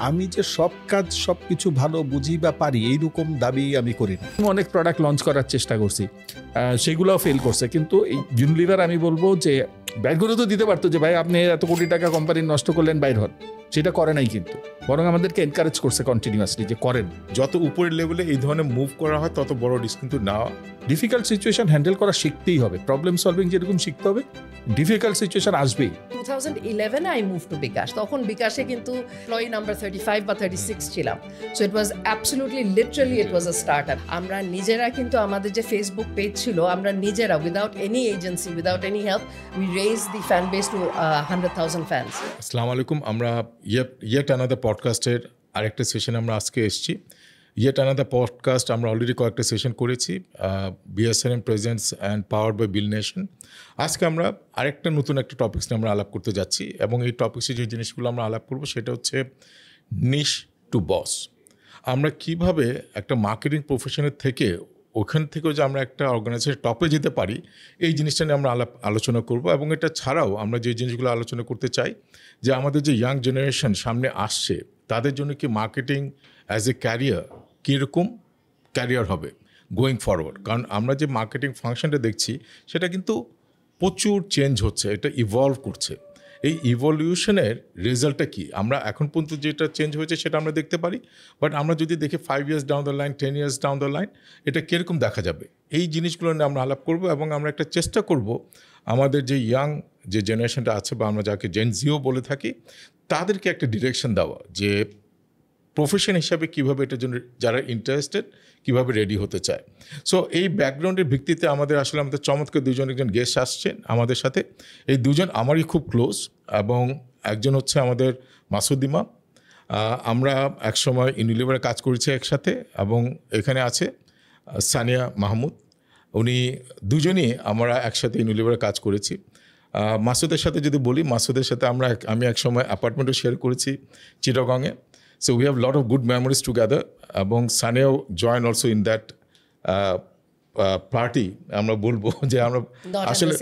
আমি যে সব কাজ সবকিছু ভালো বুঝি বা পারি এইরকম দাবি আমি করি না। অনেক প্রোডাক্ট লঞ্চ করার চেষ্টা করছি, সেগুলোও ফেল করছে, কিন্তু এই ইউনিলিভার আমি বলবো যে ব্যাগগুলো তো দিতে পারতো যে ভাই আপনি এত কোটি টাকা কোম্পানি নষ্ট করলেন, বাইর হন। সেটা করে নাই, কিন্তু বরং আমাদেরকে এনকারেজ করছে কন্টিনিউয়াসলি যে করেন। যত উপরের লেভেলে এই ধরনের মুভ করা হয় তত বড় রিস্ক কিন্তু নেওয়া। ডিফিকাল্ট সিচুয়েশন হ্যান্ডেল করা শিখতেই হবে, প্রবলেম সলভিং যেরকম শিখতে হবে, ডিফিকাল্ট সিচুয়েশন আসবেই। 2011 আই মুভ টু বিকাশ। তখন বিকাশে কিন্তু এমপ্লয়ি নাম্বার 35 বা 36 ছিলাম। So it was absolutely literally it was a startup. আমরা নিজেরা কিন্তু আমাদের যে ফেসবুক পেজ ছিল, আমরা নিজেরা without any agency, without any help, we raise the fan base to 100,000 fans. আসসালামু আলাইকুম। আমরা ইয়েট আনাদার পডকাস্টের আরেকটা সেশন আমরা আজকে এসেছি। ইয়েট আনাদার পডকাস্ট আমরা অলরেডি কয়েকটা সেশন করেছি, BSNM presence and powered by Bill Nation. আজকে আমরা আরেকটা নতুন একটা টপিক্স নিয়ে আমরা আলাপ করতে যাচ্ছি, এবং এই টপিক্সে যে জিনিসগুলো আমরা আলাপ করবো সেটা হচ্ছে নিশ টু বস। আমরা কিভাবে একটা মার্কেটিং প্রফেশনের থেকে ওখান থেকেও যে আমরা একটা অর্গানাইজেশনের টপে যেতে পারি, এই জিনিসটা নিয়ে আমরা আলোচনা করব। এবং এটা ছাড়াও আমরা যে জিনিসগুলো আলোচনা করতে চাই যে আমাদের যে ইয়াং জেনারেশন সামনে আসছে তাদের জন্য কি মার্কেটিং অ্যাজ এ ক্যারিয়ার কীরকম ক্যারিয়ার হবে গোয়িং ফরওয়ার্ড। কারণ আমরা যে মার্কেটিং ফাংশনটা দেখছি সেটা কিন্তু প্রচুর চেঞ্জ হচ্ছে, এটা ইভলভ করছে। এই ইভলিউশনের রেজাল্টটা কি, আমরা এখন পর্যন্ত যেটা চেঞ্জ হয়েছে সেটা আমরা দেখতে পারি, বাট আমরা যদি দেখি 5 years down the line, 10 years down the line, এটা কীরকম দেখা যাবে, এই জিনিসগুলো নিয়ে আমরা আলাপ করব। এবং আমরা একটা চেষ্টা করব আমাদের যে ইয়াং যে জেনারেশনটা আছে, বা আমরা যাকে জেন জিও বলে থাকি, তাদেরকে একটা ডিরেকশন দেওয়া যে প্রফেশন হিসাবে কীভাবে এটার জন্য যারা ইন্টারেস্টেড কীভাবে রেডি হতে চায়। সো এই ব্যাকগ্রাউন্ডের ভিত্তিতে আমাদের চমৎকার একজন গেস্ট আসছেন আমাদের সাথে। এই দুজন আমারই খুব ক্লোজ, এবং একজন হচ্ছে আমাদের মাসুদিমা। আমরা একসময় ইউনিলিভারে কাজ করেছি একসাথে, এবং এখানে আছে সানিয়া মাহমুদ। উনি দুজনই আমরা একসাথে ইউনিলিভারে কাজ করেছি। মাসুদের সাথে যদি বলি, মাসুদের সাথে আমি একসময় অ্যাপার্টমেন্টও শেয়ার করেছি চিটাগংয়ে। So we have a lot of good memories together. এবং সানিয়াও join also in that party. আমরা বলবো যে আমরা আসলে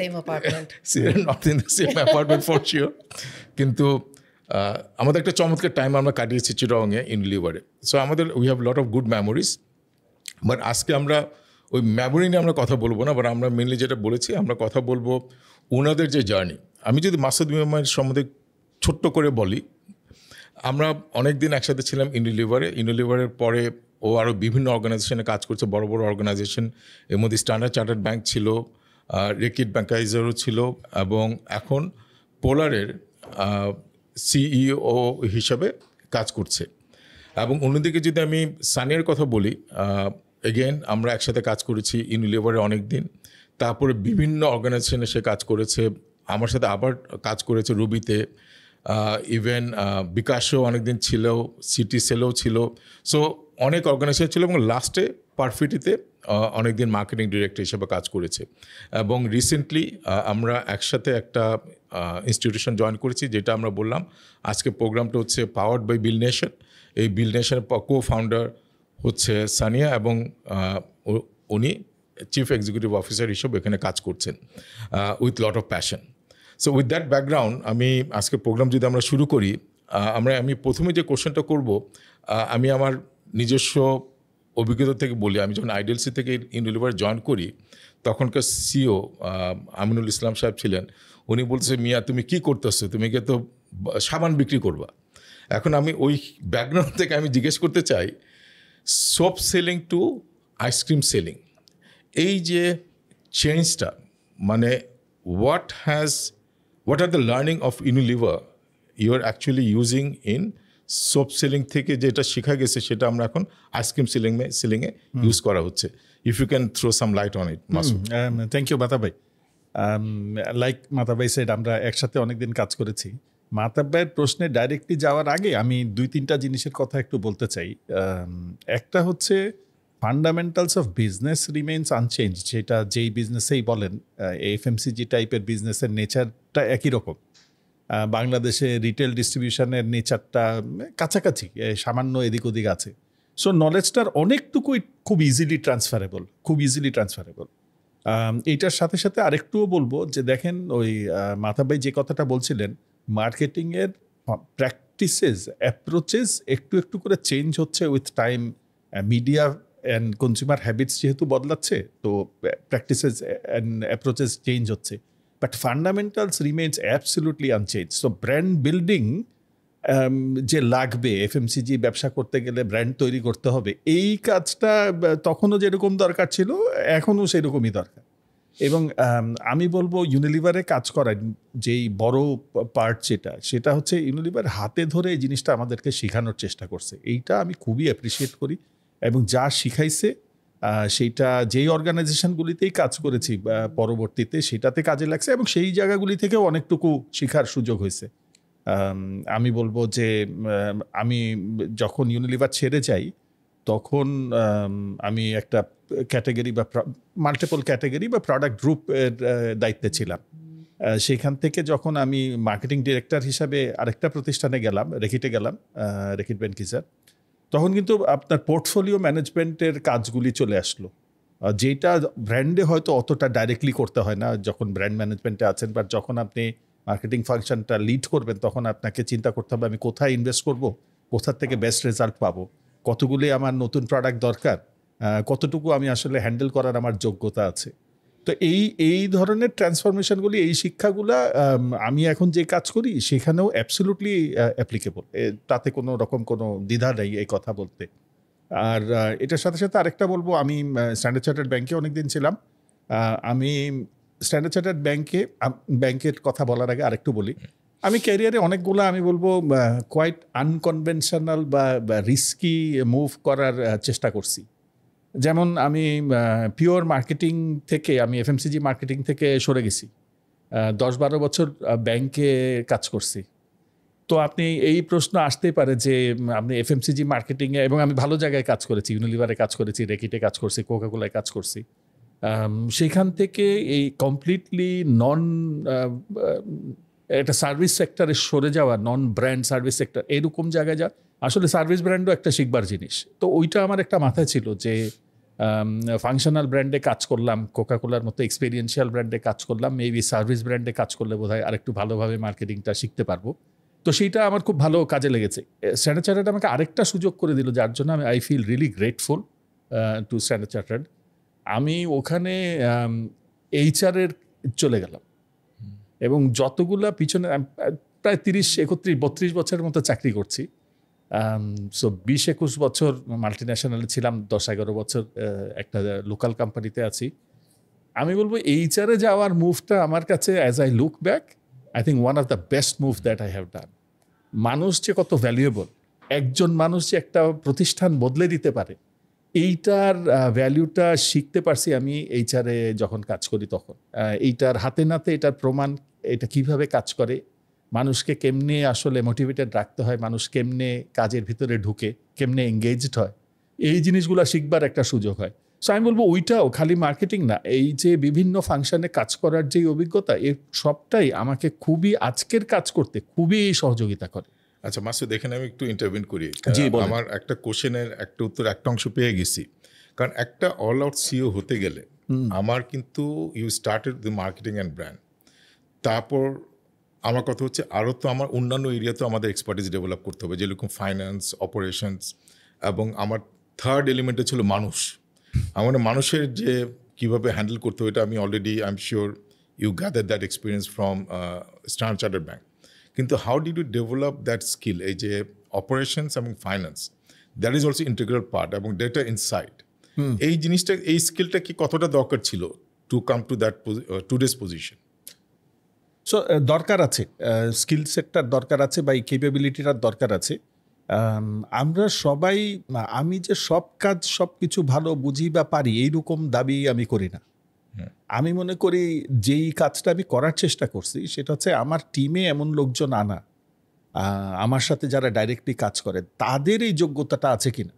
not in the same apartment for sure, কিন্তু আমাদের একটা চমৎকার টাইম আমরা কাটিয়েছি চিটাগংয়ে ইউনিলিভারে। সো আমাদের we have lot of good memories. But আজকে আমরা ওই মেমোরি নিয়ে আমরা কথা বলবো না, বাট আমরা মেনলি যেটা বলেছি আমরা কথা বলবো ওনাদের যে জার্নি। আমি যদি মাসুদ মিয়ামের সম্বন্ধে ছোট্ট করে বলি, আমরা অনেক দিন একসাথে ছিলাম ইউনিলিভারের পরে ও আরও বিভিন্ন অর্গানাইজেশনে কাজ করছে, বড় বড় অর্গানাইজেশন। এর মধ্যে স্ট্যান্ডার্ড চার্টার্ড ব্যাংক ছিল, রেকিট ব্যাংকাইজারও ছিল, এবং এখন পোলারের সিইও হিসাবে কাজ করছে। এবং অন্যদিকে যদি আমি সানিয়ার কথা বলি, এগেন আমরা একসাথে কাজ করেছি ইউনিলিভারে অনেক দিন, তারপরে বিভিন্ন অর্গানাইজেশনে সে কাজ করেছে, আমার সাথে আবার কাজ করেছে রুবিতে, ইভেন বিকাশেও অনেকদিন ছিল, সিটি সেলেও ছিল। সো অনেক অর্গানাইজেশন ছিল, এবং লাস্টে পারফিটিতে অনেকদিন মার্কেটিং ডিরেক্টর হিসেবে কাজ করেছে। এবং রিসেন্টলি আমরা একসাথে একটা ইনস্টিটিউশন জয়েন করেছি, যেটা আমরা বললাম আজকে প্রোগ্রামটা হচ্ছে পাওয়ার্ড বাই বিল নেশন। এই বিল নেশনের কো ফাউন্ডার হচ্ছে সানিয়া, এবং উনি চিফ এক্সিকিউটিভ অফিসার হিসেবে এখানে কাজ করছেন with lot of passion. So with that background আমি আজকে প্রোগ্রাম যদি আমরা শুরু করি, আমি প্রথমে যে কোশ্চেনটা করব, আমি আমার নিজস্ব অভিজ্ঞতা থেকে বলি। আমি যখন আইডিএলসি থেকে ইউনিলিভার জয়েন করি, তখনকার সিও আমিনুল ইসলাম সাহেব ছিলেন। উনি বলছে, মিয়া তুমি কি করতেছো, তুমি কি তো সাবান বিক্রি করবা। এখন আমি ওই ব্যাকগ্রাউন্ড থেকে আমি জিজ্ঞেস করতে চাই, soap selling to ice cream selling, এই যে চেঞ্জটা, মানে what are the learning of Unilever you are actually using in soap selling থেকে যেটা শেখা গেছে সেটা আমরা এখন আইসক্রিম সেলিংয়ে ইউজ করা হচ্ছে। If you can throw some light on it. Thank you মাতা ভাই। লাইক মাতা ভাই সেড, আমরা একসাথে অনেকদিন কাজ করেছি। মাতা ভাইয়ের প্রশ্নে ডাইরেক্টলি যাওয়ার আগে আমি 2-3টা জিনিসের কথা একটু বলতে চাই। একটা হচ্ছে fundamentals of business remains unchange, সেটা যেই বিজনেসেই বলেন, এফএমসিজি টাইপের বিজনেসের নেচারটা একই রকম। বাংলাদেশে রিটেল ডিস্ট্রিবিউশনের নেচারটা কাছাকাছি, সামান্য এদিক ওদিক আছে। সো নলেজটার অনেকটুকুই খুব ইজিলি ট্রান্সফারেবল। এইটার সাথে সাথে আরেকটুও বলবো যে দেখেন, ওই মাথা ভাই যে কথাটা বলছিলেন, মার্কেটিংয়ের প্র্যাকটিসেস অ্যাপ্রোচেস একটু একটু করে চেঞ্জ হচ্ছে with time. Media and consumer habits যেহেতু বদলাচ্ছে, তো প্র্যাকটিসেস অ্যান্ড অ্যাপ্রোচেস চেঞ্জ হচ্ছে, but fundamentals remains absolutely unchange. So brand building যে লাগবে, এফএমসিজি ব্যবসা করতে গেলে ব্র্যান্ড তৈরি করতে হবে, এই কাজটা তখনও যেরকম দরকার ছিল এখনও সেরকমই দরকার। এবং আমি বলবো ইউনিলিভারে কাজ করার যেই বড় পার্ট সেটা হচ্ছে ইউনিলিভার হাতে ধরে এই জিনিসটা আমাদেরকে শেখানোর চেষ্টা করছে। এইটা আমি খুবই অ্যাপ্রিসিয়েট করি, এবং যা শিখাইছে সেইটা যেই অর্গানাইজেশনগুলিতেই কাজ করেছি পরবর্তীতে সেটাতে কাজে লাগছে, এবং সেই জায়গাগুলি থেকেও অনেকটুকু শেখার সুযোগ হয়েছে। আমি বলবো যে আমি যখন ইউনিলিভার ছেড়ে যাই তখন আমি একটা ক্যাটাগরি বা মাল্টিপল ক্যাটাগরি বা প্রোডাক্ট গ্রুপের দায়িত্বে ছিলাম। সেইখান থেকে যখন আমি মার্কেটিং ডিরেক্টর হিসাবে আরেকটা প্রতিষ্ঠানে গেলাম, রেকিটে গেলাম, রেকিট বেনকিসের, তখন কিন্তু আপনার পোর্টফোলিও ম্যানেজমেন্টের কাজগুলি চলে আসলো, যেটা ব্র্যান্ডে হয়তো অতটা ডাইরেক্টলি করতে হয় না যখন ব্র্যান্ড ম্যানেজমেন্টে আছেন, বাট যখন আপনি মার্কেটিং ফাংশনটা লিড করবেন তখন আপনাকে চিন্তা করতে হবে আমি কোথায় ইনভেস্ট করব, কোথার থেকে বেস্ট রেজাল্ট পাবো, কতগুলি আমার নতুন প্রোডাক্ট দরকার, কতটুকু আমি আসলে হ্যান্ডেল করার আমার যোগ্যতা আছে। তো এই ধরনের ট্রান্সফরমেশনগুলি, এই শিক্ষাগুলা আমি এখন যে কাজ করি সেখানেও অ্যাবসলিউটলি অ্যাপ্লিকেবল, তাতে কোনো রকম কোনো দ্বিধা নেই এই কথা বলতে। আর এটার সাথে সাথে আরেকটা বলবো, আমি স্ট্যান্ডার্ড চার্টার্ড ব্যাংকে অনেকদিন ছিলাম। আমি স্ট্যান্ডার্ড চার্টার্ড ব্যাংকের কথা বলার আগে আরেকটু বলি, আমি ক্যারিয়ারে অনেকগুলো আমি বলবো কোয়াইট আনকনভেনশনাল বা রিস্কি মুভ করার চেষ্টা করছি। যেমন আমি পিওর মার্কেটিং থেকে, আমি এফএমসিজি মার্কেটিং থেকে সরে গেছি, 10-12 বছর ব্যাংকে কাজ করছি। তো আপনি এই প্রশ্ন আসতেই পারে যে আপনি এফএমসিজি মার্কেটিংয়ে, এবং আমি ভালো জায়গায় কাজ করেছি, ইউনিলিভারে কাজ করেছি, রেকিটে কাজ করছি, কোকাকোলায় কাজ করছি, সেখান থেকে এই কমপ্লিটলি একটা সার্ভিস সেক্টরে সরে যাওয়া, নন ব্র্যান্ড সার্ভিস সেক্টর, এরকম জায়গায় যা আসলে সার্ভিস ব্র্যান্ডও একটা শিখবার জিনিস। তো ওইটা আমার একটা মাথায় ছিল যে ফাংশনাল ব্র্যান্ডে কাজ করলাম, কোকাকোলার মতো এক্সপেরিয়েন্সিয়াল ব্র্যান্ডে কাজ করলাম, মেবি সার্ভিস ব্র্যান্ডে কাজ করলে বোধহয় আরেকটু ভালোভাবে মার্কেটিংটা শিখতে পারবো। তো সেইটা আমার খুব ভালো কাজে লেগেছে। স্ট্যান্ডার্ড চার্টার্ড আমাকে আরেকটা সুযোগ করে দিল, যার জন্য আমি I feel really grateful to Standard Chartered. আমি ওখানে এইচআরের চলে গেলাম, এবং যতগুলা পিছনে প্রায় 30-31-32 বছরের মতো চাকরি করছি। সো 20-21 বছর মাল্টিন্যাশনালে ছিলাম, 10-11 বছর একটা লোকাল কোম্পানিতে আছি। আমি বলবো এইচআরে যাওয়ার মুভটা আমার কাছে, as I look back, I think one of the best move that I have done. মানুষ যে কত ভ্যালুয়েবল, একজন মানুষ যে একটা প্রতিষ্ঠান বদলে দিতে পারে, এইটার ভ্যালুটা শিখতে পারছি আমি এইচআরে যখন কাজ করি তখন। এইটার হাতে নাতে এটার প্রমাণ, এটা কিভাবে কাজ করে, মানুষকে কেমনে আসলে মোটিভেটেড রাখতে হয়, মানুষ কেমনে কাজের ভিতরে ঢুকে, কেমনে এঙ্গেজড হয়, এই জিনিসগুলো শিখবার একটা সুযোগ হয়। সো আমি বলবো ওইটাও খালি মার্কেটিং না, এই যে বিভিন্ন ফাংশনে কাজ করার যে অভিজ্ঞতা, এর সবটাই আমাকে খুবই আজকের কাজ করতে খুবই সহযোগিতা করে। আচ্ছা মাসুদ, এখানে আমি একটু ইন্টারভিউ করি। জি, বলেন। আমার একটা কোশ্চেনের একটা উত্তর, একটা অংশ পেয়ে গেছি। কারণ একটা অল আউট সিও হতে গেলে আমার কিন্তু you started the marketing and brand, তারপর আমার কথা হচ্ছে আরও তো আমার অন্যান্য এরিয়াতেও আমাদের এক্সপার্টিস ডেভেলপ করতে হবে, যেরকম ফাইন্যান্স, অপারেশনস, এবং আমার থার্ড এলিমেন্টে ছিল মানুষ। আমার মানুষের যে কীভাবে হ্যান্ডেল করতে হবে, এটা আমি already I am sure you gather that experience from Standard Chartered Bank. কিন্তু how did you develop that skill, এই যে অপারেশনস এবং finance, that is also integral part, এবং ডেটা ইনসাইট, এই জিনিসটা, এই স্কিলটা কি কতটা দরকার ছিল to come to that today's position? So দরকার আছে, স্কিল সেটটার দরকার আছে বা এই ক্যাপাবিলিটিটার দরকার আছে। আমরা সবাই, আমি যে সব কাজ সব কিছু ভালো বুঝি বা পারি এইরকম দাবি আমি করি না। আমি মনে করি যেই কাজটা আমি করার চেষ্টা করছি সেটা হচ্ছে আমার টিমে এমন লোকজন আনা, আমার সাথে যারা ডাইরেক্টলি কাজ করে তাদের এই যোগ্যতাটা আছে কিনা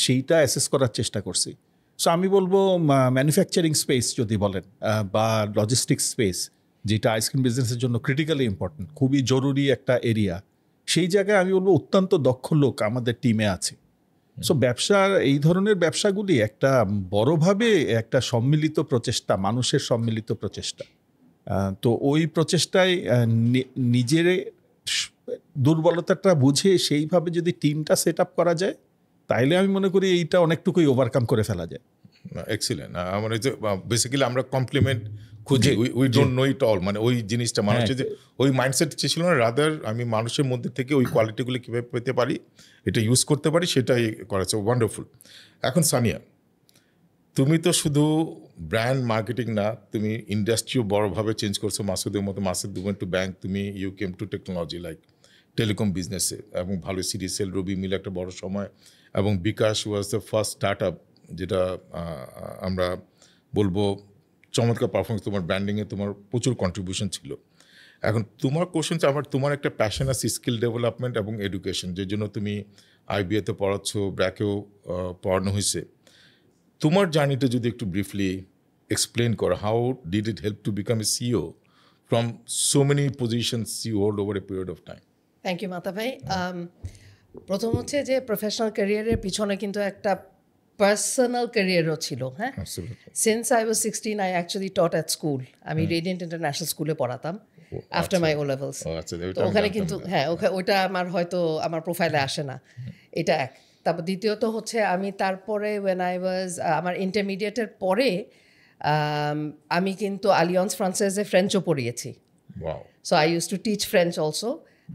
সেইটা অ্যাসেস করার চেষ্টা করছি। সো আমি বলবো ম্যানুফ্যাকচারিং স্পেস যদি বলেন, বা লজিস্টিক্স স্পেস, যেটা আইসক্রিম বিজনেসের জন্য ক্রিটিক্যালি ইম্পর্টেন্ট, খুবই জরুরি একটা এরিয়া, সেই জায়গায় আমি বলবো অত্যন্ত দক্ষ লোক আমাদের টিমে আছে। সো ব্যবসার এই ধরনের ব্যবসাগুলি একটা বড়ভাবে একটা সম্মিলিত প্রচেষ্টা, মানুষের সম্মিলিত প্রচেষ্টা। তো ওই প্রচেষ্টায় নিজের দুর্বলতাটা বুঝে সেইভাবে যদি টিমটা সেট আপ করা যায়, তাইলে আমি মনে করি এইটা অনেকটুকুই ওভারকাম করে ফেলা যায়। এক্সিলেন্ট। আমার যে বেসিক্যালি আমরা কমপ্লিমেন্ট খুঁজি, we don't know it all, মানে ওই জিনিসটা মানুষের যে ওই মাইন্ডসেট ছিল না, রাদার আমি মানুষের মধ্যে থেকে ওই কোয়ালিটিগুলো কীভাবে পেতে পারি, এটা ইউজ করতে পারি, সেটাই করেছে। ওয়ান্ডারফুল। এখন সানিয়া, তুমি তো শুধু ব্র্যান্ড মার্কেটিং না, তুমি ইন্ডাস্ট্রিও বড়োভাবে চেঞ্জ করছো মাসুদের মতো। মাসুদ ওয়েন্ট টু ব্যাংক, তুমি you came to technology like telecom বিজনেসে, এবং ভালো সিরিসেল রবি মিলে একটা বড় সময়, এবং bKash was the first start up, যেটা আমরা বলবো চমৎকার পারফরমেন্স, তোমার ব্র্যান্ডিংয়ে তোমার প্রচুর কন্ট্রিবিউশন ছিল। এখন তোমার কোশ্চেন আমার, তোমার একটা প্যাশন আছে স্কিল ডেভেলপমেন্ট এবং এডুকেশন, যে জন্য তুমি আইবিএতে পড়াচ্ছ, ব্র্যাকেও পড়ানো হয়েছে। তোমার জার্নিটা যদি একটু ব্রিফলি এক্সপ্লেন করো, how did it help to become a CEO from so many positions you hold over a period of time? Thank you মাতা ভাই। প্রথম হচ্ছে যে প্রফেশনাল ক্যারিয়ারের পিছনে কিন্তু একটা পার্সোনাল ক্যারিয়ারও ছিল। হ্যাঁ, since I was 16 I actually taught at school. আমি রেডিয়েন্ট ইন্টারন্যাশনাল স্কুলে পড়াতাম আফটার মাই ও লেভেলস। তো ওখানে কিন্তু হ্যাঁ, ওইটা আমার হয়তো আমার প্রোফাইলে আসে না, এটা এক। তারপর দ্বিতীয়ত হচ্ছে আমি তারপরে ওয়েন আই ওয়াজ আমার ইন্টারমিডিয়েটের পরে আমি কিন্তু আলিয়ান্স ফ্রান্সেসে ফ্রেঞ্চও পড়িয়েছি। So I use to teach French also.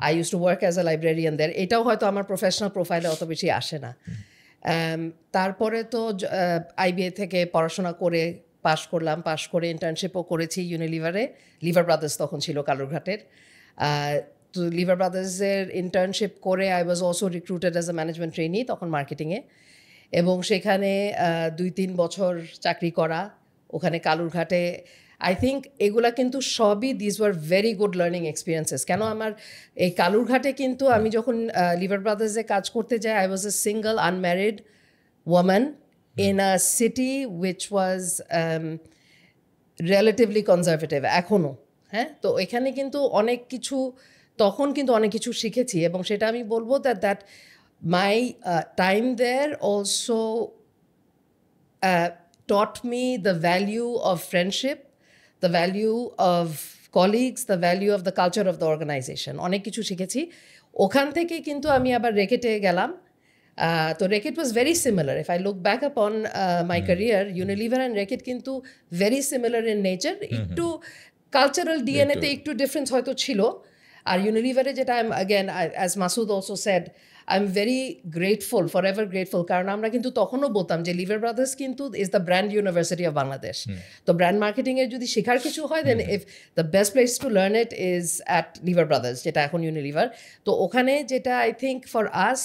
I use to work as a librarian দের। এটাও হয়তো আমার প্রফেশনাল প্রোফাইলে অত বেশি আসে না। তারপরে তো আইবিএ থেকে পড়াশোনা করে পাশ করলাম, পাশ করে ইন্টার্নশিপও করেছি ইউনিলিভারে। লিভার ব্রাদার্স তখন ছিল কালুরঘাটের। তো লিভার ব্রাদার্সের ইন্টার্নশিপ করে I was also recruited as a management trainee তখন মার্কেটিংয়ে, এবং সেখানে 2-3 বছর চাকরি করা ওখানে কালুরঘাটে। আই থিঙ্ক এগুলা কিন্তু সবই this were very good learning experiences. কেন আমার এই কালুরঘাটে কিন্তু আমি যখন লিভার ব্রাদার্সে কাজ করতে যাই, I was a single unmarried women in a city which was relatively conservative এখনও। হ্যাঁ, তো এখানে কিন্তু অনেক কিছু তখন কিন্তু অনেক কিছু শিখেছি, এবং সেটা আমি বলবো that my time there also taught me the value of friendship, the value of colleagues, the value of the culture of the organization. অনেক কিছু শিখেছি ওখান থেকে। কিন্তু আমি আবার রেকেটে গেলাম। তো Reckitt was very similar. If I look back upon my career, Unilever and Reckitt কিন্তু ভেরি সিমিলার ইন নেচার। একটু কালচারাল ডিএনএতে একটু ডিফারেন্স হয়তো ছিল। আর ইউনিলিভারে যেটা again as Masud also said, I am very grateful, for ever grateful, কারণ আমরা কিন্তু তখনও বলতাম যে লিভার ব্রাদার্স কিন্তু is the brand university of Bangladesh. তো ব্র্যান্ড মার্কেটিংয়ের যদি শেখার কিছু হয়, then if the best place to learn it is at Lever Brothers, যেটা এখন ইউনিলিভার। তো ওখানে যেটা I think for us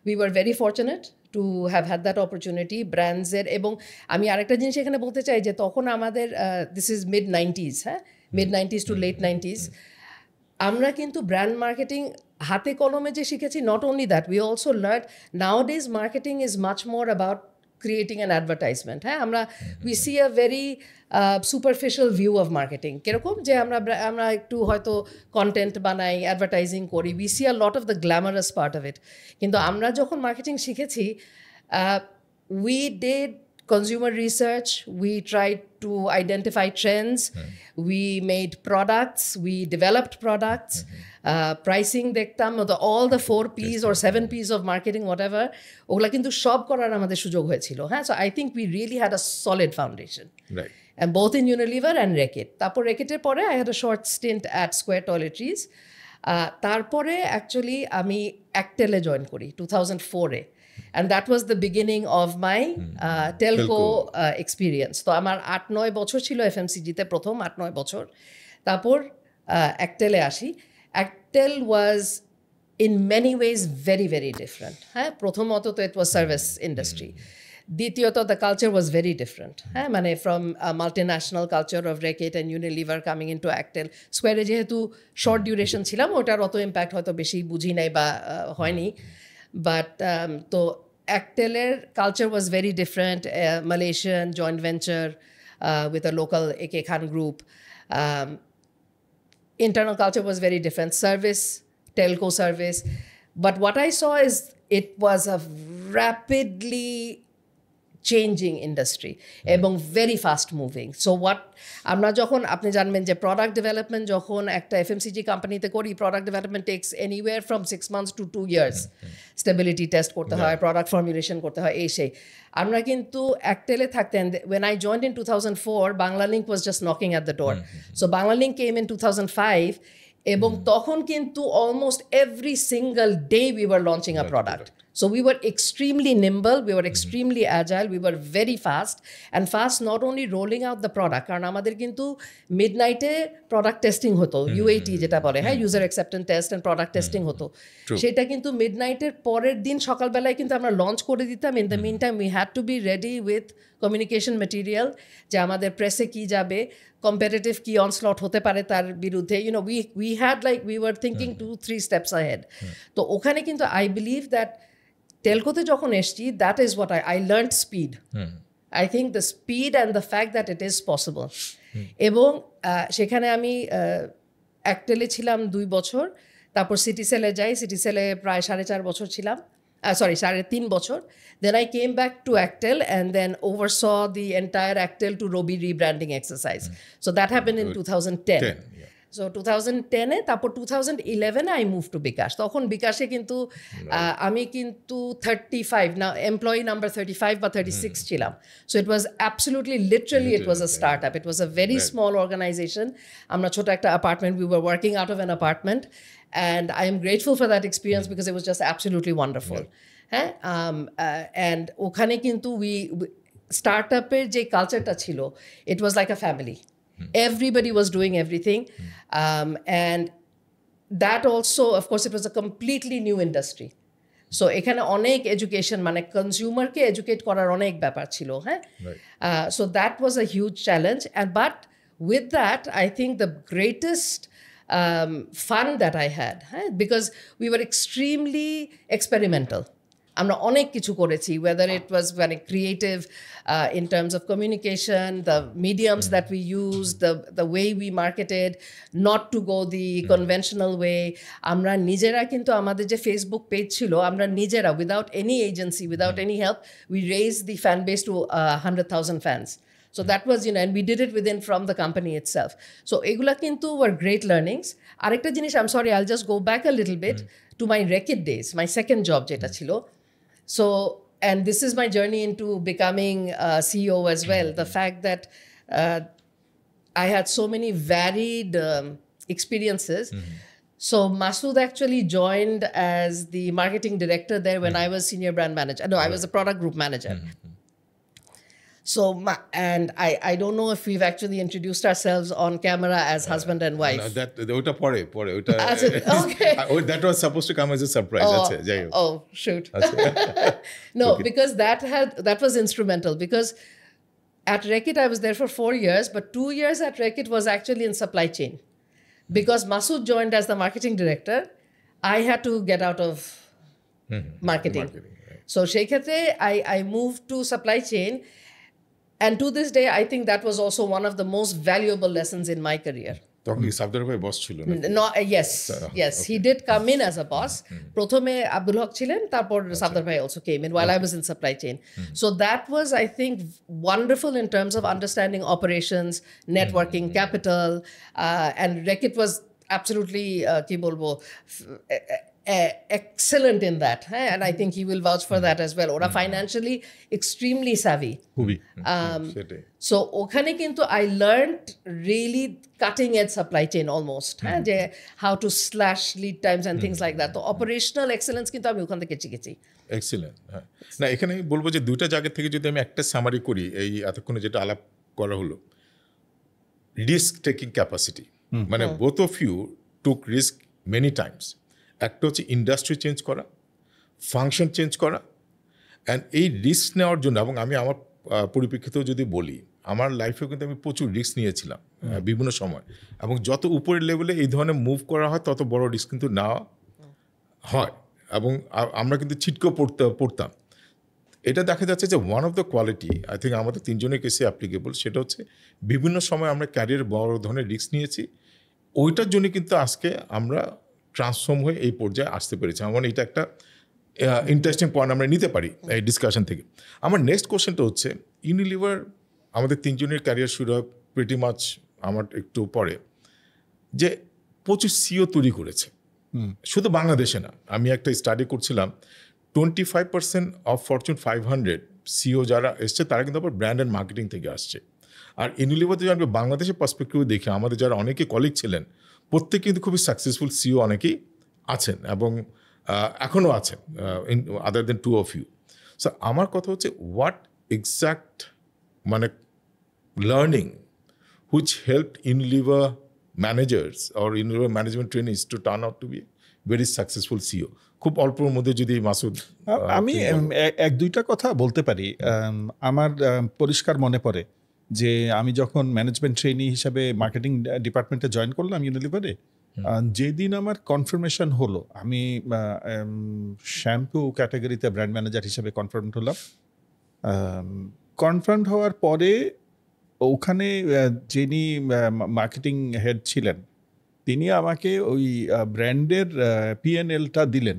we were very fortunate to have had that opportunity ব্র্যান্ডসের। এবং আমি আরেকটা জিনিস এখানে বলতে চাই যে তখন আমাদের দিস ইজ mid-90s, হ্যাঁ, mid-90s টু late 90s, আমরা কিন্তু ব্র্যান্ড মার্কেটিং হাতে কলমে যে শিখেছি, not only that, we also learn nowadays marketing is much more about creating an advertisement. হ্যাঁ, আমরা we see a very superficial view of marketing. কীরকম যে আমরা একটু হয়তো কন্টেন্ট বানাই, অ্যাডভার্টাইজিং করি, we see a lot of the glamorous part of it. কিন্তু আমরা যখন মার্কেটিং শিখেছি, we did consumer research, we tried to identify trends, we made products, we developed products, pricing দেখতাম, all the 4 P's or 7 P's of marketing, whatever, ওগুলা কিন্তু সব করার আমাদের সুযোগ হয়েছিল। হ্যাঁ, so I think we really had a solid foundation. Right. And both in Unilever and Reckitt. তারপর রেকেটের পরে I had a short stint at Square Toiletries. তারপরে অ্যাকচুয়ালি আমি অ্যাক্টেলে জয়েন করি 2004-এ। And that was the beginning of my telco experience. তো আমার 8-9 বছর ছিল এফএমসিজিতে, প্রথম 8-9 বছর। তারপর অ্যাক্টেলে আসি। Aktel was in many ways very very different. হ্যাঁ, প্রথমত তো ইট ওয়াজ সার্ভিস ইন্ডাস্ট্রি। দ্বিতীয়ত the culture was very different. হ্যাঁ, মানে from multinational culture of Reckitt and Unilever coming in to Aktel. স্কোয়ারে যেহেতু শর্ট ডিউরেশন ছিলাম, ওটার অত ইম্প্যাক্ট হয়তো বেশি বুঝি নাই বা হয়নি। But তো অ্যাক্টেলের culture was very different. Malaysian joint venture with a local AK Khan group. Internal culture was very different. Service, telco service. But what I saw is it was a rapidly changing industry এবং very fast moving. So what আমরা যখন আপনি জানবেন যে product development যখন একটা FMCG কোম্পানিতে করি, product development takes anywhere from 6 months to 2 years। Stability test করতে হয়, প্রোডাক্ট ফর্মুলেশন করতে হয়, এই সেই। আমরা কিন্তু একটেলে থাকতেন। when I joined in 2004, Banglalink was just knocking at the door. So Banglalink came in 2005 এবং তখন কিন্তু almost every single day we were launching a product. So we were extremely nimble, we were extremely agile, we were very fast, and fast not only rolling out the product, কারণ আমাদের কিন্তু মিডনাইটে product testing হতো, UAT যেটা বলে, হ্যাঁ, user acceptance test and product testing হতো। সেটা কিন্তু মিডনাইটের পরের দিন সকালবেলায় কিন্তু আমরা লঞ্চ করে দিতাম। In the mean time we had to be ready with communication material, যে আমাদের প্রেসে কি যাবে, কম্পিটিটিভ কি অনস্লট হতে পারে তার বিরুদ্ধে। You know we had like we were thinking 2-3 steps ahead। তো ওখানে কিন্তু আই বিলিভ দ্যাট টেলকোতে যখন এসছি, that is what I learned speed. I think the speed and the fact that it is possible. এবং সেখানে আমি অ্যাক্টেলে ছিলাম 2 বছর, তারপর সিটিসেলে যাই, সিটিসেলে প্রায় 4.5 বছর ছিলাম, sorry 3.5 বছর। Then I came back to Actel and then oversaw the entire Actel to Robi rebranding exercise. So that happened in 2010. So 2010-এ, তারপর 2011-এ I moved to বিকাশ। তখন বিকাশে কিন্তু আমি কিন্তু 35 না, এমপ্লয়ি নাম্বার 35 বা 36 ছিলাম। So it was absolutely literally it was a startup. It was a very small organization. আমরা ছোট একটা apartment, we were working out of an apartment, and I am grateful for that experience because it was just absolutely wonderful. হ্যাঁ, and ওখানে কিন্তু স্টার্টআপের যে কালচারটা ছিল, it was like a family. Everybody was doing everything, and that also, of course, it was a completely new industry. So এখানে অনেক education, মানে কনজিউমারকে educate করার অনেক ব্যাপার ছিল, হ্যাঁ। So that was a huge challenge, and but with that I think the greatest fun that I had, because we were extremely experimental. আমরা অনেক কিছু করেছি, whether it was very creative in terms of communication, the mediums that we used, the way we marketed, not to go the conventional way. আমরা নিজেরা কিন্তু আমাদের যে Facebook page ছিল, আমরা নিজেরা without any agency, without any help, we raised the fan base to 100,000 fans. So that was, and we did it from the company itself. So egula kintu were great learnings. Arekta jinish, I'm sorry, I'll just go back a little bit to my Reckitt days, my second job jeta chilo. So, and this is my journey into becoming CEO as well. The fact that I had so many varied experiences. So Masood actually joined as the marketing director there when I was senior brand manager. No, I was a product group manager. So, and I don't know if we've actually introduced ourselves on camera as husband and wife. ওটা পরে ওটা, okay. That was supposed to come as a surprise. Oh, shoot. No, because that was instrumental, because at Reckitt I was there for 4 years, but 2 years at Reckitt was actually in supply chain. Because Masood joined as the marketing director, I had to get out of marketing. Right. So Shekhate, I moved to supply chain. And to this day, I think that was also one of the most valuable lessons in my career. তখন কি সাবদার ভাই বস ছিল না? No, yes, he did come in as a boss. প্রথমে আব্দুল হক ছিলেন, তারপর সাবদার ভাই also came in while I was in supply chain. So that was, I think, wonderful in terms of understanding operations, networking, capital, and Reckitt was absolutely, কি বলবো, excellent in that, and I think he will vouch for that as well. Ora financially extremely savvy. So okhane kintu I learned really cutting edge supply chain almost, je how to slash lead times and things like that. So operational excellence kintu ami okhan theke শিখেছি। Excellent. না, এখানে আমি বলবো যে দুইটা জায়গা থেকে যদি আমি একটা সামারি করি, এই এতক্ষণে যেটা আলাপ করা হলো, রিস্ক টেকিং ক্যাপাসিটি, মানে both of you took risk many times. একটা হচ্ছে ইন্ডাস্ট্রি চেঞ্জ করা, ফাংশন চেঞ্জ করা, অ্যান্ড এই রিস্ক নেওয়ার জন্য, এবং আমি আমার পরিপ্রেক্ষিতেও যদি বলি, আমার লাইফেও কিন্তু আমি প্রচুর রিস্ক নিয়েছিলাম বিভিন্ন সময়, এবং যত উপরের লেভেলে এই ধরনের মুভ করা হয় তত বড় রিস্ক কিন্তু নেওয়া হয়, এবং আমরা কিন্তু ছিটকেও পড়তাম। এটা দেখা যাচ্ছে যে one of the quality, I think আমাদের তিনজনের কেসে অ্যাপ্লিকেবল, সেটা হচ্ছে বিভিন্ন সময় আমরা ক্যারিয়ার বড় ধরনের রিস্ক নিয়েছি, ওইটার জন্য কিন্তু আজকে আমরা ট্রান্সফর্ম হয়ে এই পর্যায়ে আসতে পেরেছি। আমার এটা একটা ইন্টারেস্টিং পয়েন্ট আমরা নিতে পারি এই ডিসকাশন থেকে। আমার নেক্সট কোশ্চেনটা হচ্ছে, ইউনিলিভার আমাদের তিনজনের ক্যারিয়ার শুরু হয় প্রিটি মাচ আমার একটু পরে, যে প্রচুর সিও তৈরি করেছে, শুধু বাংলাদেশে না। আমি একটা স্টাডি করছিলাম, 25% অফ ফরচুন 500 সিও যারা এসছে তারা কিন্তু আবার ব্র্যান্ড অ্যান্ড মার্কেটিং থেকে আসছে। আর ইউনিলিভার যদি আমি বাংলাদেশের পার্সপেক্টিভ দেখি, আমাদের যারা অনেকে কলিগ ছিলেন প্রত্যেকে কিন্তু খুবই সাকসেসফুল সিও অনেকেই আছেন এবং এখনও আছেন, আদার দেন 2 of you. সো আমার কথা হচ্ছে, হোয়াট এক্স্যাক্ট মানে learning which helped Unilever managers or Unilever management trainees to turn out to be very successful CEO? খুব অল্পর মধ্যে যদি মাসুদ আমি এক দুইটা কথা বলতে পারি। আমার পরিষ্কার মনে পড়ে যে আমি যখন ম্যানেজমেন্ট ট্রেনি হিসাবে মার্কেটিং ডিপার্টমেন্টে জয়েন করলাম ইউনিলিভারে, যেদিন আমার কনফার্মেশন হলো, আমি শ্যাম্পু ক্যাটাগরিতে ব্র্যান্ড ম্যানেজার হিসেবে কনফার্ম হলাম। কনফার্ম হওয়ার পরে ওখানে যিনি মার্কেটিং হেড ছিলেন তিনি আমাকে ওই ব্র্যান্ডের P&Lটা দিলেন,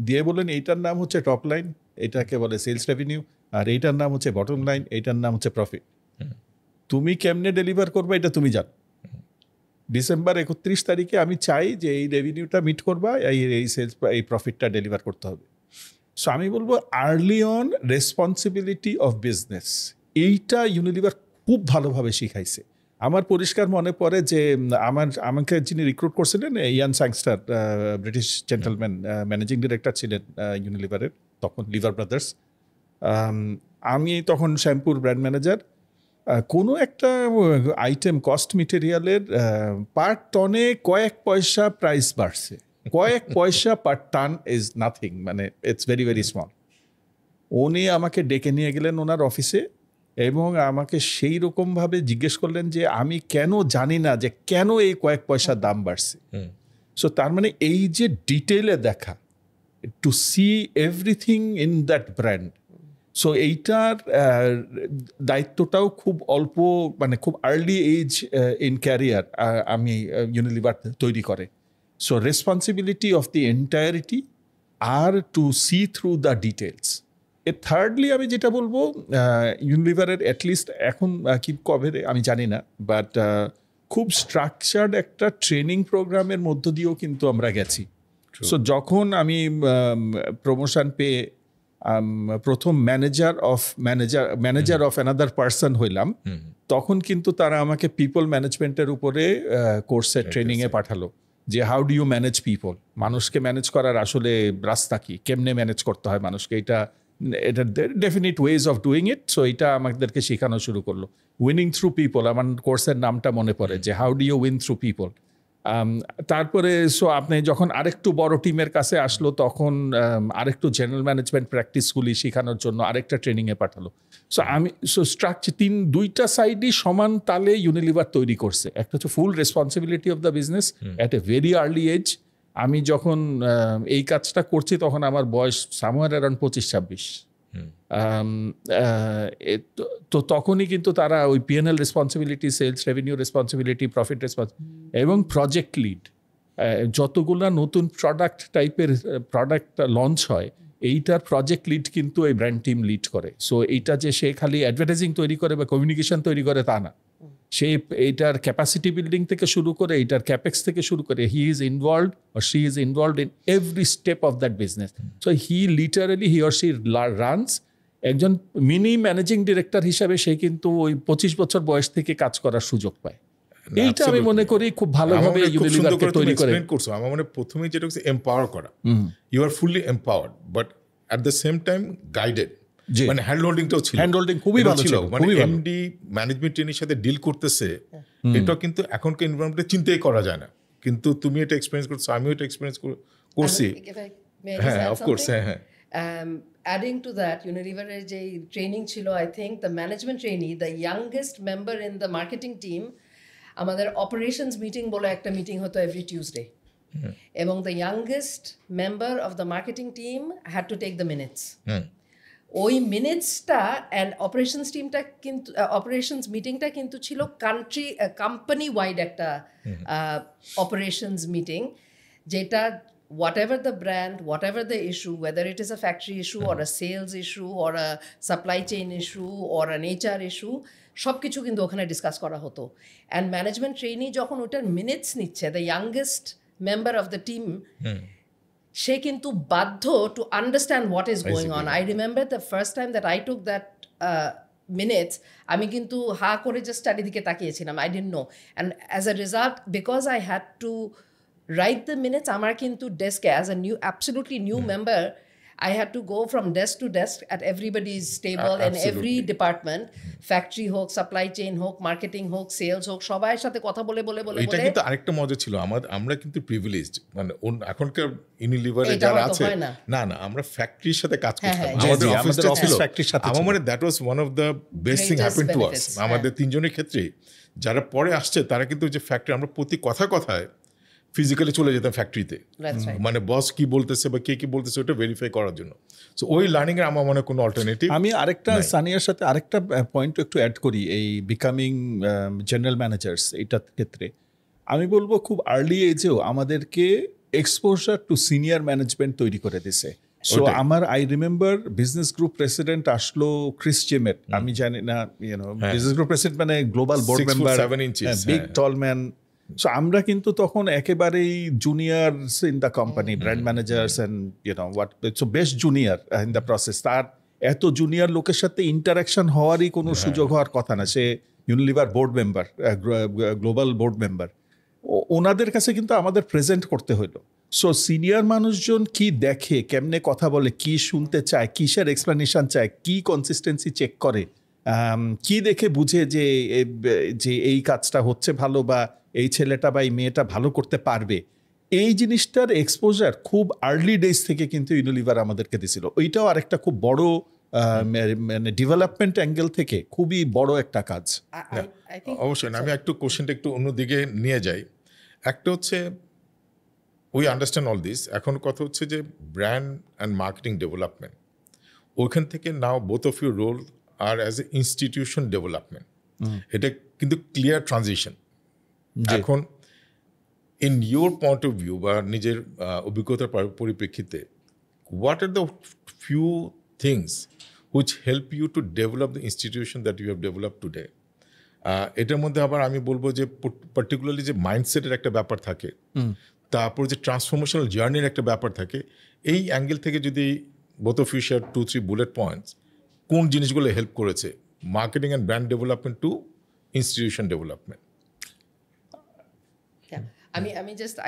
দিয়ে বললেন এইটার নাম হচ্ছে টপ লাইন, এটাকে বলে সেলস রেভিনিউ, আর এইটার নাম হচ্ছে বটম লাইন, এইটার নাম হচ্ছে প্রফিট। তুমি কেমনে ডেলিভার করবে এটা তুমি জানো। ডিসেম্বর 31 তারিখে আমি চাই যে এই রেভিনিউটা মিট করবা, এই সেলস এই প্রফিটটা ডেলিভার করতে হবে। সো আমি বলবো early on responsibility of business, এইটা ইউনিলিভার খুব ভালোভাবে শিখাইছে। আমার পরিষ্কার মনে পড়ে যে আমাকে যিনি রিক্রুট করছিলেন, ইয়ান স্যাংস্টার, ব্রিটিশ জেন্টলম্যান, ম্যানেজিং ডিরেক্টর ছিলেন ইউনিলিভারের তখন, লিভার ব্রাদার্স। আমি তখন শ্যাম্পুর ব্র্যান্ড ম্যানেজার। কোনো একটা আইটেম কস্ট মেটেরিয়ালের পার টনে কয়েক পয়সা প্রাইস বাড়ছে, কয়েক পয়সা পার টান ইজ নাথিং, মানে ইটস ভেরি ভেরি স্মল। উনি আমাকে ডেকে নিয়ে গেলেন ওনার অফিসে এবং আমাকে সেই রকমভাবে জিজ্ঞেস করলেন যে আমি কেন জানি না যে কেন এই কয়েক পয়সা দাম বাড়ছে। সো তার মানে এই যে ডিটেলে দেখা, to see everything in that brand, so এইটার দায়িত্বটাও খুব অল্প, মানে খুব আর্লি এজ ইন ক্যারিয়ার আমি ইউনিলিভার তৈরি করে। So responsibility of the entirety আর to see through the details. Thirdly আমি যেটা বলবো, ইউনিলিভারের অ্যাটলিস্ট এখন কি কবে আমি জানি না, বাট খুব স্ট্রাকচার্ড একটা ট্রেনিং প্রোগ্রামের মধ্য দিয়েও কিন্তু আমরা গেছি। সো যখন আমি প্রমোশন পেয়ে প্রথম ম্যানেজার অফ অ্যানাদার পার্সন হইলাম, তখন কিন্তু তারা আমাকে পিপল ম্যানেজমেন্টের উপরে কোর্সের ট্রেনিংয়ে পাঠালো যে how do you manage people, মানুষকে ম্যানেজ করার আসলে রাস্তা কি, কেমনে ম্যানেজ করতে হয় মানুষকে, এটা definite ways of doing it. So এটা আমাদেরকে শেখানো শুরু করলো। উইনিং থ্রু পিপল, আমার কোর্সের নামটা মনে পড়ে যে how do you win through people. তারপরে সো আপনি যখন আরেকটু বড় টিমের কাছে আসলো, তখন আরেকটু জেনারেল ম্যানেজমেন্ট প্র্যাকটিসগুলি শেখানোর জন্য আরেকটা ট্রেনিংয়ে পাঠালো। সো আমি স্ট্রাকচার দুইটা সাইডই সমান তালে ইউনিলিভার তৈরি করছে। একটা হচ্ছে full responsibility of the business at a very early age. আমি যখন এই কাজটা করছি তখন আমার বয়স সামওয়্যার অ্যারাউন্ড 25-26। তো তখনই কিন্তু তারা ওই P&L responsibility, sales revenue responsibility, profit responsibility এবং প্রজেক্ট লিড, যতগুলা নতুন প্রোডাক্ট লঞ্চ হয় এইটার প্রজেক্ট লিড কিন্তু এই ব্র্যান্ড টিম লিড করে। সো এইটা যে সে খালি অ্যাডভার্টাইজিং তৈরি করে বা কমিউনিকেশন তৈরি করে তা না, সে এইটার ক্যাপাসিটি বিল্ডিং থেকে শুরু করে এইটার ক্যাপেক্স থেকে শুরু করে he is involved or she is involved in every step of that business. So he or she runs. একজন মিনি ম্যানেজিং ডিরেক্টর হিসাবে সে কিন্তু ওই 25 বছর বয়স থেকে কাজ করার সুযোগ পায়। এইটা আমি মনে করি খুব ভালোভাবে ইউনিলিভারকে তৈরি করে। আমার মনে প্রথমেই যেটা হচ্ছে এম্পাওয়ার করা, you are fully empowered but at the same time guided, মানে হ্যান্ড হোল্ডিংটাও ছিল, হ্যান্ড হোল্ডিং খুবই ভালো ছিল। মানে এমডি ম্যানেজমেন্ট ট্রেনির সাথে ডিল করতেছে, এটা কিন্তু এখনকার এনভায়রনমেন্টে চিন্তাই করা যায় না, কিন্তু তুমি এটা এক্সপেরিয়েন্স করছো, আমিও এটা এক্সপেরিয়েন্স করছি। হ্যাঁ, অফকোর্স, হ্যাঁ। Adding to that, Unilever-এর যে ট্রেনিং ছিল, I think the management trainee, the youngest member in the marketing team, আমাদের অপারেশনস মিটিং বলে একটা মিটিং হতো এভরি টিউসডে, এবং the youngest member of the marketing team had to take the minutes. ওই মিনিটসটা and operations টিমটা কিন্তু operations মিটিংটা কিন্তু ছিল কোম্পানি ওয়াইড একটা অপারেশনস মিটিং, যেটা whatever the brand, whatever the issue, whether it is a factory issue or a sales issue or a supply chain issue or an HR issue, সব কিছু কিন্তু ওখানে ডিসকাস করা হতো। অ্যান্ড ম্যানেজমেন্ট ট্রেনি যখন ওটার minutes নিচ্ছে, the youngest member of the team, সে কিন্তু বাধ্য to understand what is going on. I remember the first time that I took that minutes, আমি কিন্তু হা করে জাস্ট চারিদিকে তাকিয়েছিলাম, I didn't know. And as a result, because I had to write the minutes, আমার কিন্তু ডেস্কে as a new absolutely new member, I had to go from desk to desk at everybody's table in every department, factory হোক, supply chain হোক, marketing হোক, sales হোক, সবার সাথে কথা বলে বলে বলে এটা কিন্তু আরেকটা মজা ছিল আমরা কিন্তু প্রিভিলেজড, মানে এখনকার ইউনিলিভারে যারা আছে না আমরা ফ্যাক্টরির সাথে কাজ করতাম, আমাদের অফিসটা ছিল ফ্যাক্টরির সাথে। আমার মানে that was one of the best thing happened to us. আমাদের তিনজনের ক্ষেত্রে যারা পরে আসছে তারা কিন্তু যে ফ্যাক্টরি, আমরা প্রতি কথায় ফিজিক্যালি চলে যেতাম ফ্যাক্টরিতে, মানে বস কি বলতেছে বা কে কি বলতেছে ওটা ভেরিফাই করার জন্য। সো ওই লার্নিং এর আমার মনে কোনো অল্টারনেটিভ। আমি আরেকটা সানিয়ার সাথে আরেকটা পয়েন্ট একটু অ্যাড করি, এই বিকামিং জেনারেল ম্যানেজার্স এইটার ক্ষেত্রে আমি বলবো খুব আর্লি এজেও আমাদেরকে এক্সপোজার টু সিনিয়র ম্যানেজমেন্ট তৈরি করে দিছে। সো আমার I remember business group president আসলো ক্রিস জেমেট, আমি জানি না বিজনেস গ্রুপ প্রেসিডেন্ট মানে global board member, big tall man. So আমরা কিন্তু তখন একেবারেই juniors in the company, brand managers and what, so best junior in the process. তার এত জুনিয়র লোকের সাথে ইন্টারাকশন হওয়ারই কোনো সুযোগ হওয়ার কথা না। সে Unilever board member, global board member, ওনাদের কাছে কিন্তু আমাদের প্রেজেন্ট করতে হলো। সো সিনিয়র মানুষজন কি দেখে, কেমনে কথা বলে, কি শুনতে চায়, কিসের এক্সপ্লেনেশন চায়, কি কনসিস্টেন্সি চেক করে, কি দেখে বুঝে যে এই কাজটা হচ্ছে ভালো বা এই ছেলেটা বা এই মেয়েটা ভালো করতে পারবে, এই জিনিসটার এক্সপোজার খুব আর্লি ডেজ থেকে কিন্তু ইউনিলিভার আমাদেরকে দিছিল। ওইটাও আরেকটা খুব বড় মানে ডেভেলপমেন্ট অ্যাঙ্গেল থেকে খুবই বড় একটা কাজ। অবশ্যই আমি একটু কোশ্চেনটা একটু অন্যদিকে নিয়ে যাই। একটা হচ্ছে উই আন্ডারস্ট্যান্ড অল দিস, এখন কথা হচ্ছে যে ব্র্যান্ড অ্যান্ড মার্কেটিং ডেভেলপমেন্ট, ওইখান থেকে now both of your role আর অ্যাজ এ ইনস্টিটিউশন ডেভেলপমেন্ট, এটা কিন্তু ক্লিয়ার ট্রানজিশন। এখন in your point of view বা নিজের অভিজ্ঞতার পরিপ্রেক্ষিতে, what are the few things which help you to develop the institution that you have develop today? এটার মধ্যে আবার আমি বলবো যে পার্টিকুলারলি যে মাইন্ডসেটের একটা ব্যাপার থাকে, তারপর যে ট্রান্সফরমেশনাল জার্নির একটা ব্যাপার থাকে, এই অ্যাঙ্গেল থেকে যদি both of you share 2-3 bullet points, কোন জিনিসগুলো হেল্প করেছে marketing and brand development to institution development?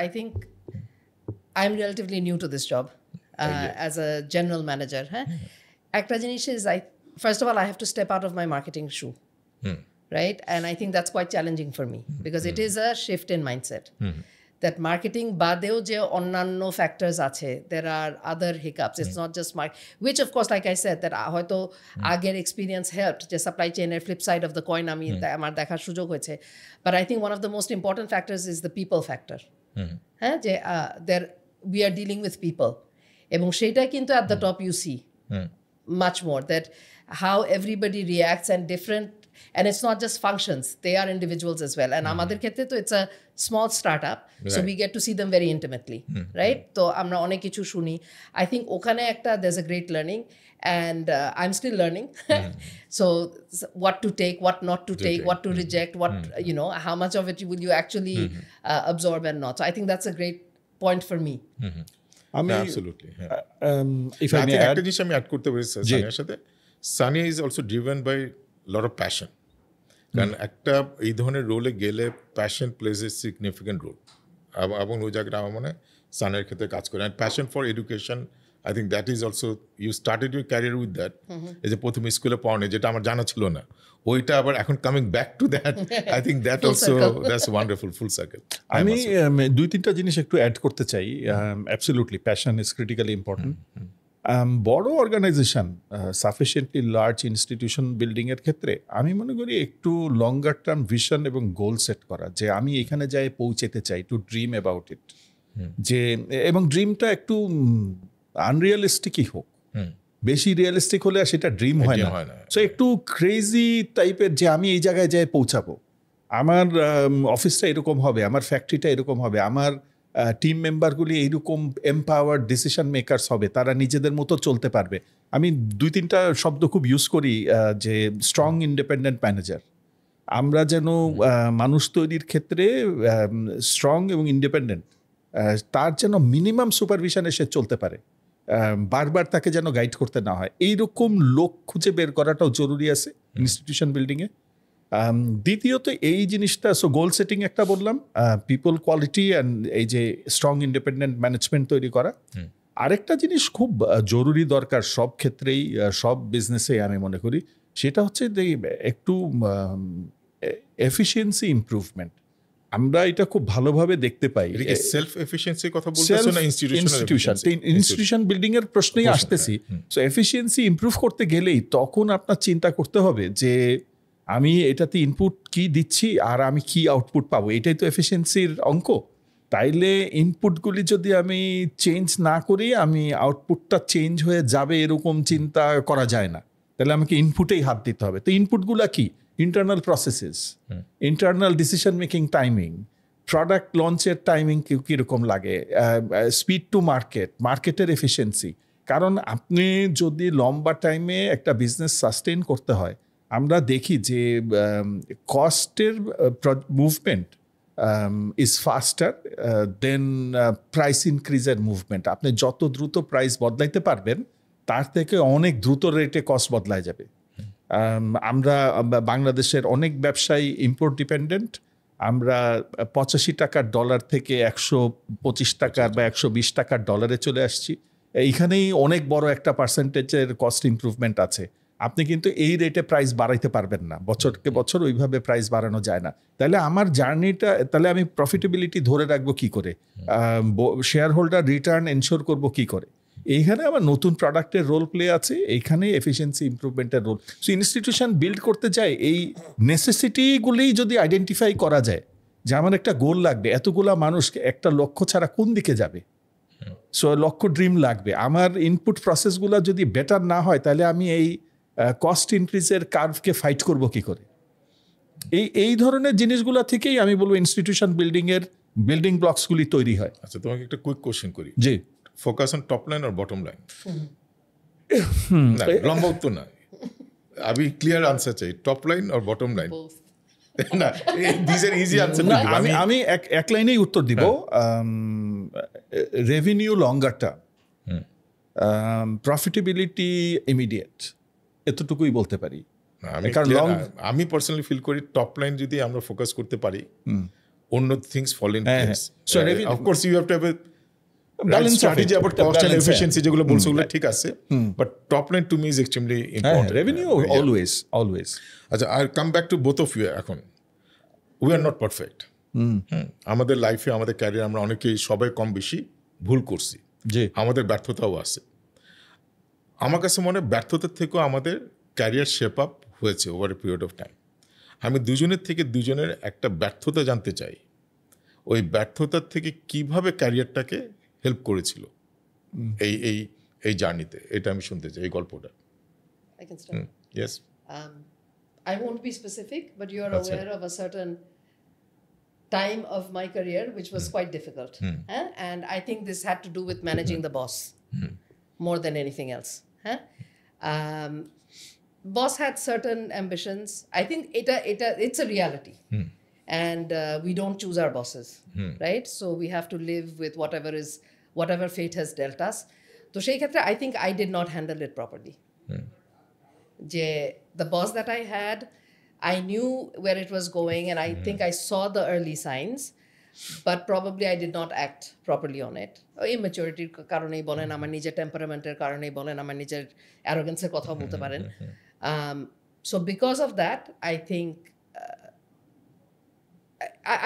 I think I'm relatively new to this job as a general manager. একটা জিনিস is, first of all, I have to step out of my marketing shoe, right? And I think that's quite challenging for me because it is a shift in mindset. That marketing বাদেও যে অন্যান্য factors আছে, there are other hiccups. It's not just which of course, like I said, that হয়তো আগের experience helped, যে supply chain এর flip side of the coin আমি আমার দেখার সুযোগ হয়েছে। But I think one of the most important factors is the people factor. হ্যাঁ, যে we are dealing with people, এবং সেটা কিন্তু at the top you see much more, that how everybody reacts and different. And it's not just functions, they are individuals as well. And আমাদের ক্ষেত্রে তো it's a small startup, so we get to see them very intimately, right? তো আমরা অনেক কিছু শুনি। I think ওখানে একটা there's a great learning, and I'm still learning. So what to take, what not to take, what to reject, what how much of it will you actually absorb and not. So I think that's a great point for me. Absolutely. If I may add, একটা জিনিস আমি add করতে পারি সানিয়ার সাথে, Sania is also driven by lot of passion. কারণ একটা এই ধরনের রোলে গেলে passion plays a significant role, এবং ওই জায়গাটা আমার মনে হয় সানের ক্ষেত্রে কাজ করে। And passion for education, I think that is also, you started your career with that. এই যে প্রথমে স্কুলে পড়ানো, যেটা আমার জানা ছিল না, ওইটা আবার এখন coming back to that, I think that also that's wonderful, full circle. আমি 2-3টা জিনিস একটু অ্যাড করতে চাই। Absolutely passion is critically important. বড় অর্গানাইজেশন, সাফিসিয়েন্টলি লার্জ ইনস্টিটিউশন বিল্ডিংয়ের ক্ষেত্রে আমি মনে করি একটু লঙ্গার টার্ম ভিশন এবং গোল সেট করা, যে আমি এখানে যাই পৌঁছতে চাই, টু ড্রিম অ্যাবাউট ইট, যে এবং ড্রিমটা একটু আনরিয়ালিস্টিকই হোক, বেশি রিয়েলিস্টিক হলে আর সেটা ড্রিম হয় না। সো একটু ক্রেজি টাইপের, যে আমি এই জায়গায় যাই পৌঁছাবো, আমার অফিসটা এরকম হবে, আমার ফ্যাক্টরিটা এরকম হবে, আমার টিম মেম্বারগুলি এইরকম এম্পাওয়ার্ড ডিসিশন মেকারস হবে, তারা নিজেদের মতো চলতে পারবে। আমি 2-3টা শব্দ খুব ইউজ করি, যে স্ট্রং ইন্ডিপেন্ডেন্ট ম্যানেজার। আমরা যেন মানুষ তৈরির ক্ষেত্রে স্ট্রং এবং ইন্ডিপেন্ডেন্ট, তার যেন মিনিমাম সুপারভিশনে সে চলতে পারে, বারবার তাকে যেন গাইড করতে না হয়, এইরকম লোক খুঁজে বের করাটাও জরুরি আছে ইনস্টিটিউশন বিল্ডিংয়ে। দ্বিতীয়ত এই জিনিসটা, সো গোল সেটিং একটা বললাম, পিপল কোয়ালিটি অ্যান্ড এই যে স্ট্রং ইন্ডিপেন্ডেন্ট ম্যানেজমেন্ট তৈরি করা। আরেকটা জিনিস খুব জরুরি দরকার সব ক্ষেত্রেই, সব বিজনেসে আমি মনে করি, সেটা হচ্ছে যে একটু এফিসিয়েন্সি ইমপ্রুভমেন্ট। আমরা এটা খুব ভালোভাবে দেখতে পাই। সেলফ এফিসিয়েন্সির কথা বলতেছো না ইনস্টিটিউশন বিল্ডিং এর প্রশ্নেই আসতেছি। সো এফিসিয়েন্সি ইমপ্রুভ করতে গেলেই তখন আপনার চিন্তা করতে হবে যে আমি এটাতে ইনপুট কি দিচ্ছি আর আমি কি আউটপুট পাবো, এটাই তো এফিসিয়েন্সির অঙ্ক। তাইলে ইনপুটগুলি যদি আমি চেঞ্জ না করি, আমি আউটপুটটা চেঞ্জ হয়ে যাবে এরকম চিন্তা করা যায় না। তাহলে আমাকে ইনপুটেই হাত দিতে হবে। তো ইনপুটগুলা কি? Internal processes, internal decision making timing, product লঞ্চের টাইমিং কীরকম লাগে, স্পিড টু মার্কেটের এফিসিয়েন্সি। কারণ আপনি যদি লম্বা টাইমে একটা বিজনেস সাস্টেইন করতে হয়, আমরা দেখি যে কস্টের movement is faster than price ইনক্রিজের মুভমেন্ট। আপনি যত দ্রুত প্রাইস বদলাইতে পারবেন, তার থেকে অনেক দ্রুত রেটে কস্ট বদলায় যাবে। আমরা বাংলাদেশের অনেক ব্যবসায়ী ইম্পোর্ট ডিপেন্ডেন্ট। আমরা 85 টাকার ডলার থেকে 125 টাকার বা 120 টাকার ডলারে চলে আসছি। এইখানেই অনেক বড় একটা পার্সেন্টেজের কস্ট ইমপ্রুভমেন্ট আছে। আপনি কিন্তু এই রেটে প্রাইস বাড়াইতে পারবেন না, বছরকে বছর ওইভাবে প্রাইস বাড়ানো যায় না। তাহলে আমার জার্নিটা, তাহলে আমি প্রফিটেবিলিটি ধরে রাখবো কি করে, শেয়ার হোল্ডার রিটার্ন এনশোর করবো কি করে, এইখানে আমার নতুন প্রোডাক্টের রোল প্লে আছে, এইখানে এফিসিয়েন্সি ইমপ্রুভমেন্টের রোল। সো ইনস্টিটিউশন বিল্ড করতে চাই, এই নেসেসিটিগুলোই যদি আইডেন্টিফাই করা যায় যে আমার একটা গোল লাগবে, এতগুলা মানুষকে একটা লক্ষ্য ছাড়া কোন দিকে যাবে, সো লক্ষ্য ড্রিম লাগবে, আমার ইনপুট প্রসেসগুলো যদি বেটার না হয়, তাহলে আমি এই কস্ট ইনক্রিজের কার্ভকে ফাইট করব কি করে। এই ধরনের জিনিসগুলো থেকেই আমি বলবো ইনস্টিটিউশন বিল্ডিং ব্লকসগুলি তৈরি হয়। আচ্ছা, তোমাকে একটা কুইক কোশ্চেন করি। জি, ফোকাস অন টপ লাইন আর বটম লাইন? লম্বা উত্তর না, আমি ক্লিয়ার আনসার চাই। টপ লাইন আর বটম লাইন? না, দিস আর ইজি আনসার। আমি এক লাইনেই উত্তর দিব, revenue longer term, profitability immediate, এতটুকুই বলতে পারি। আমি পার্সোনালি ফিল করি টপ লাইন যদি আমরা ফোকাস করতে পারি, অন্য things fall in place. So of course you have to have balance strategy about cost and efficiency, যেগুলো বলছো ওগুলো ঠিক আছে, but top line to me is extremely important. Revenue always. আচ্ছা, I'll come back to both of you. এখন we are not perfect. আমাদের লাইফে, আমাদের ক্যারিয়ার, আমরা অনেকেই সবাই কম বেশি ভুল করছি, আমাদের ব্যর্থতাও আছে। আমার কাছে মনে হয় ব্যর্থতার থেকেও আমাদের ক্যারিয়ার শেপ আপ হয়েছে over a period of time. আমি দুজনের থেকে দুজনের একটা ব্যর্থতা জানতে চাই, ওই ব্যর্থতার থেকে কিভাবে ক্যারিয়ারটাকে হেল্প করেছিল এই জার্নিতে, এটা আমি শুনতে চাই, এই গল্পটা। I can start. Yes. I won't be specific, but you are aware of a certain time of my career which was quite difficult. And I think this had to do with managing the boss more than anything else. Boss had certain ambitions. I think it's a reality. And we don't choose our bosses, right? So we have to live with whatever fate has dealt us. So সেই ক্ষেত্রে I think I did not handle it properly. The boss that I had, I knew where it was going, and I think I saw the early signs, but probably I did not act properly on it. Immaturityর কারণেই বলেন, আমার নিজের টেম্পারামেন্টের কারণেই বলেন, আমার নিজের অ্যারোগেন্সের কথা বলতে পারেন। So because of that, I think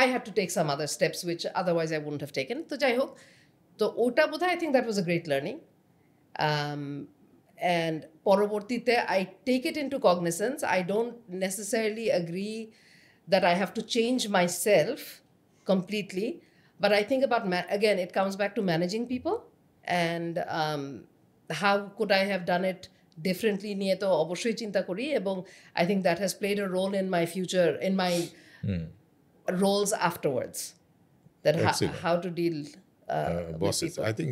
I had to take some other steps which otherwise I wouldn't have taken. So jai hok, to ota bodhai I think that was a great learning. And পরবর্তীতে I take it into cognizance. I don't necessarily agree that I have to change myself completely, but I think about, again, it comes back to managing people and how could I have done it differently নিয়ে তো অবশ্যই চিন্তা করি, এবং I think that has played a role in my future, in my roles afterwards. that Excellent. how to deal with Bosses. people. I think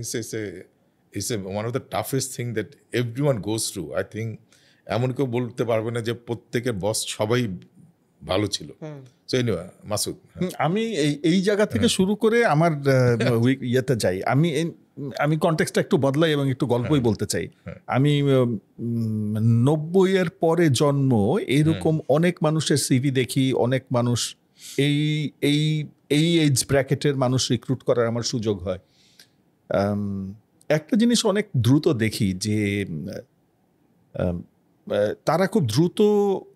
it's one of the toughest thing that everyone goes through. I think এমন কেউ বলতে পারবে না যে প্রত্যেকের বস সবাই ভালো ছিল। সো এনিওয়ে মাসুদ, আমি এই জায়গা থেকে শুরু করে আমার ইয়েতে যাই। আমি কনটেক্সটটা একটু বদলাই এবং একটু গল্পই বলতে চাই। আমি 90-এর পরে জন্ম এরকম অনেক মানুষের সিভি দেখি, অনেক মানুষ এই এজ ব্র্যাকেটের মানুষ রিক্রুট করার আমার সুযোগ হয়। একটা জিনিস অনেক দ্রুত দেখি যে তারা খুব দ্রুত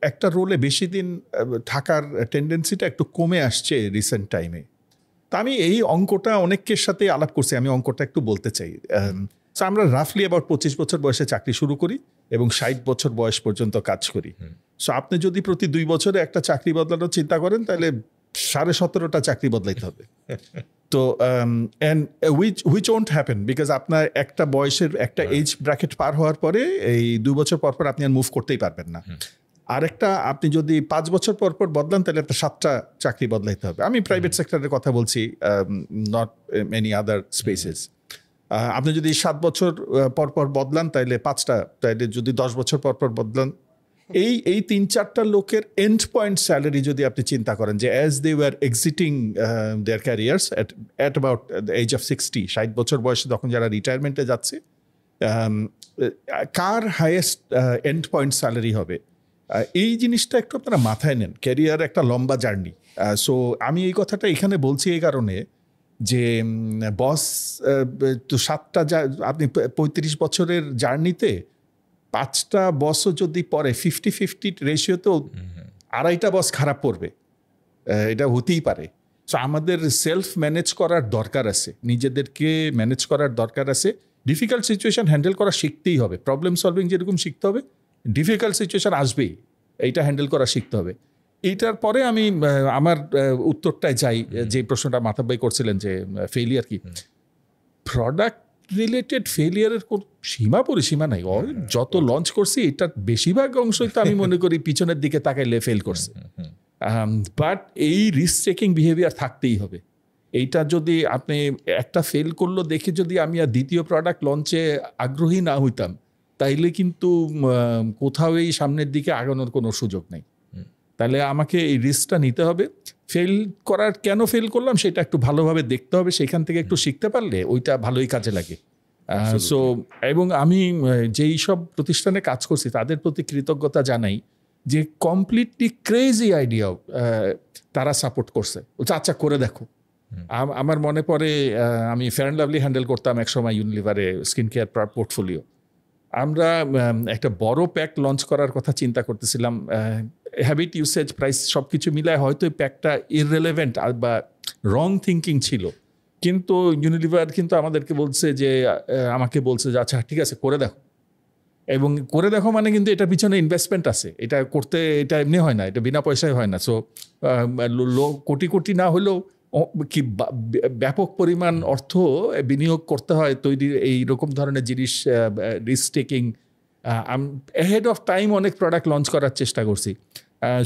একটা রোলে বেশি দিন থাকার টেন্ডেন্সিটা একটু কমে আসছে রিসেন্ট টাইমে। তা আমি এই অঙ্কটা অনেকের সাথে আলাপ করছি, আমি অঙ্কটা একটু বলতে চাই। সো আমরা রাফলি আবার 25 বছর বয়সে চাকরি শুরু করি এবং 60 বছর বয়স পর্যন্ত কাজ করি। সো আপনি যদি প্রতি 2 বছরে একটা চাকরি বদলানোর চিন্তা করেন তাহলে 17.5টা চাকরি বদলাইতে হবে। তো হুইচ ওন্ট হ্যাপেন বিকজ আপনার একটা বয়সের একটা এজ ব্র্যাকেট পার হওয়ার পরে এই 2 বছর পর পর আপনি আর মুভ করতেই পারবেন না। আরেকটা আপনি যদি 5 বছর পর পর বদলান তাহলে একটা 7টা চাকরি বদলাইতে হবে। আমি প্রাইভেট সেক্টরের কথা বলছি, নট এনি আদার স্পেসেস। আপনি যদি 7 বছর পর পর বদলান তাহলে 5টা, তাইলে যদি 10 বছর পর পর বদলান, এই 3-4টা লোকের এন্ড পয়েন্ট স্যালারি যদি আপনি চিন্তা করেন যে as they were exiting their careers at about the age of 60 বছর বয়সে তখন যারা রিটায়ারমেন্টে যাচ্ছে, কার হাইয়েস্ট এন্ড পয়েন্ট স্যালারি হবে, এই জিনিসটা একটু আপনারা মাথায় নেন। ক্যারিয়ার একটা লম্বা জার্নি। সো আমি এই কথাটা এখানে বলছি এই কারণে যে বস তো 7টা আপনি 35 বছরের জার্নিতে 5টা বসও যদি পরে 50-50 রেশিওতেও 2.5টা বস খারাপ পড়বে, এটা হতেই পারে। সো আমাদের সেলফ ম্যানেজ করার দরকার আছে, নিজেদেরকে ম্যানেজ করার দরকার আছে। ডিফিকাল্ট সিচুয়েশন হ্যান্ডেল করা শিখতেই হবে, প্রবলেম সলভিং যেরকম শিখতে হবে, ডিফিকাল্ট সিচুয়েশন আসবেই, এইটা হ্যান্ডেল করা শিখতে হবে। এইটার পরে আমি আমার উত্তরটায় যাই, যে প্রশ্নটা মাথাব ভাই করছিলেন যে ফেলিয়ার কি। প্রোডাক্ট রিলেটেড ফেলিয়ারের কোন সীমা পরিসীমা নাই। যত লঞ্চ করছি এটার বেশিরভাগ অংশই তো আমি মনে করি পিছনের দিকে তাকাইলে ফেল করছে। বাট এই রিস্ক টেকিং বিহেভিয়ার থাকতেই হবে। এইটা যদি আপনি একটা ফেল করলো দেখে যদি আমি আর দ্বিতীয় প্রোডাক্ট লঞ্চে আগ্রহী না হইতাম, তাইলে কিন্তু কোথাও এই সামনের দিকে আগানোর কোনো সুযোগ নেই। তাহলে আমাকে এই রিস্কটা নিতে হবে। ফেল করার কেন ফেল করলাম সেটা একটু ভালোভাবে দেখতে হবে, সেখান থেকে একটু শিখতে পারলে ওইটা ভালোই কাজে লাগে। সো এবং আমি যেই সব প্রতিষ্ঠানে কাজ করছি তাদের প্রতি কৃতজ্ঞতা জানাই যে কমপ্লিটলি ক্রেজি আইডিয়াও তারা সাপোর্ট করছে। আচ্ছা করে দেখো। আমার মনে পড়ে আমি ফেয়ার অ্যান্ড লাভলি হ্যান্ডেল করতাম একসময় ইউনিলিভারে স্কিন কেয়ার পোর্টফোলিও। আমরা একটা বড় প্যাক লঞ্চ করার কথা চিন্তা করতেছিলাম। হ্যাবিট, ইউসেজ, প্রাইস সব কিছু মিলায় হয়তো এই প্যাকটা ইররেলেভেন্ট বা রং থিঙ্কিং ছিল, কিন্তু ইউনিলিভার কিন্তু আমাদেরকে বলছে যে আমাকে বলছে যে আচ্ছা ঠিক আছে করে দেখো। এবং করে দেখো মানে কিন্তু এটা পিছনে ইনভেস্টমেন্ট আছে, এটা করতে এটা এমনি হয় না, এটা বিনা পয়সায় হয় না। সো কোটি কোটি না হলেও কি ব্যাপক পরিমাণ অর্থ বিনিয়োগ করতে হয় তৈরি এইরকম ধরনের জিনিস, risk taking. Ahead of time অনেক প্রোডাক্ট লঞ্চ করার চেষ্টা করছি,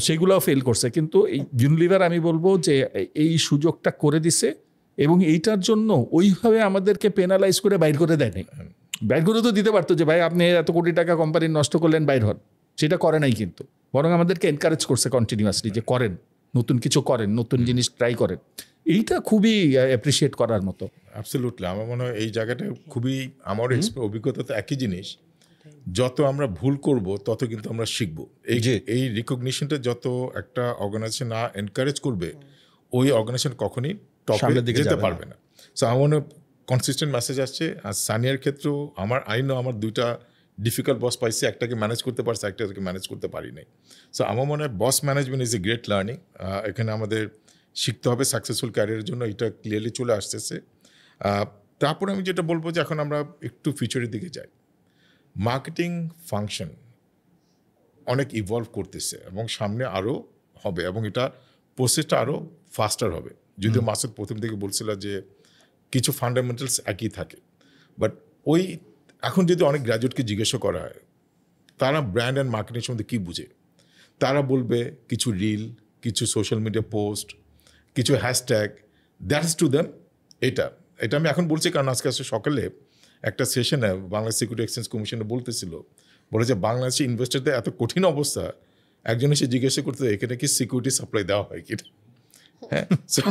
সেগুলোও ফেল করছে। কিন্তু এই ইউনিলিভার আমি বলবো যে এই সুযোগটা করে দিছে এবং এইটার জন্য ওইভাবে আমাদেরকে পেনালাইজ করে বাইর করে দেয়নি। বাইর করে তো দিতে পারতো যে ভাই আপনি এত কোটি টাকা কোম্পানি নষ্ট করলেন, বাইর হন, সেটা করে নাই। কিন্তু বরং আমাদেরকে এনকারেজ করছে কন্টিনিউয়াসলি যে করেন, নতুন কিছু করেন, নতুন জিনিস ট্রাই করেন। এইটা খুবই অ্যাপ্রিসিয়েট করার মতো। অ্যাবসলিউটলি। আমার মনে হয় এই জায়গাটা খুবই, আমার অভিজ্ঞতা তো একই জিনিস, যত আমরা ভুল করব তত কিন্তু আমরা শিখবো। এই রিকগনিশনটা যত একটা অর্গানাইজেশন না এনকারেজ করবে, ওই অর্গানাইজেশন কখনই টপে যেতে পারবে না। সো আমার মনে কনসিস্টেন্ট মেসেজ আসছে। আর সানিয়ার ক্ষেত্রেও আমার আমার 2টা ডিফিকাল্ট বস পাইছি, একটাকে ম্যানেজ করতে পারছি, একটাকে ম্যানেজ করতে পারি নাই। সো আমার মনে হয় boss management is a great learning. এখানে আমাদের শিখতে হবে সাকসেসফুল ক্যারিয়ারের জন্য, এটা ক্লিয়ারলি চলে আসতেছে। তারপরে আমি যেটা বলবো যে এখন আমরা একটু ফিউচারের দিকে যাই। মার্কেটিং ফাংশন অনেক ইভলভ করতেছে এবং সামনে আরও হবে এবং এটা প্রসেসটা আরও ফাস্টার হবে। যদিও মাসুদ প্রথম থেকে বলছিল যে কিছু ফান্ডামেন্টালস একই থাকে, বাট ওই এখন যদি অনেক গ্র্যাজুয়েটকে জিজ্ঞাসা করা হয় তারা ব্র্যান্ড অ্যান্ড মার্কেটিং সম্বন্ধে কী বুঝে, তারা বলবে কিছু রিল, কিছু সোশ্যাল মিডিয়া পোস্ট, কিছু hashtag, that is to them. এটা আমি এখন বলছি কারণ আজকে সকালে একটা সেশনে বাংলাদেশ সিকিউরিটি এক্সচেঞ্জ কমিশনে বলে যে বাংলাদেশি ইনভেস্টরদের এত কঠিন অবস্থা, একজন এসে জিজ্ঞাসা করতে এখানে কি সিকিউরিটি সাপ্লাই দেওয়া হয় কিনা। হ্যাঁ, সো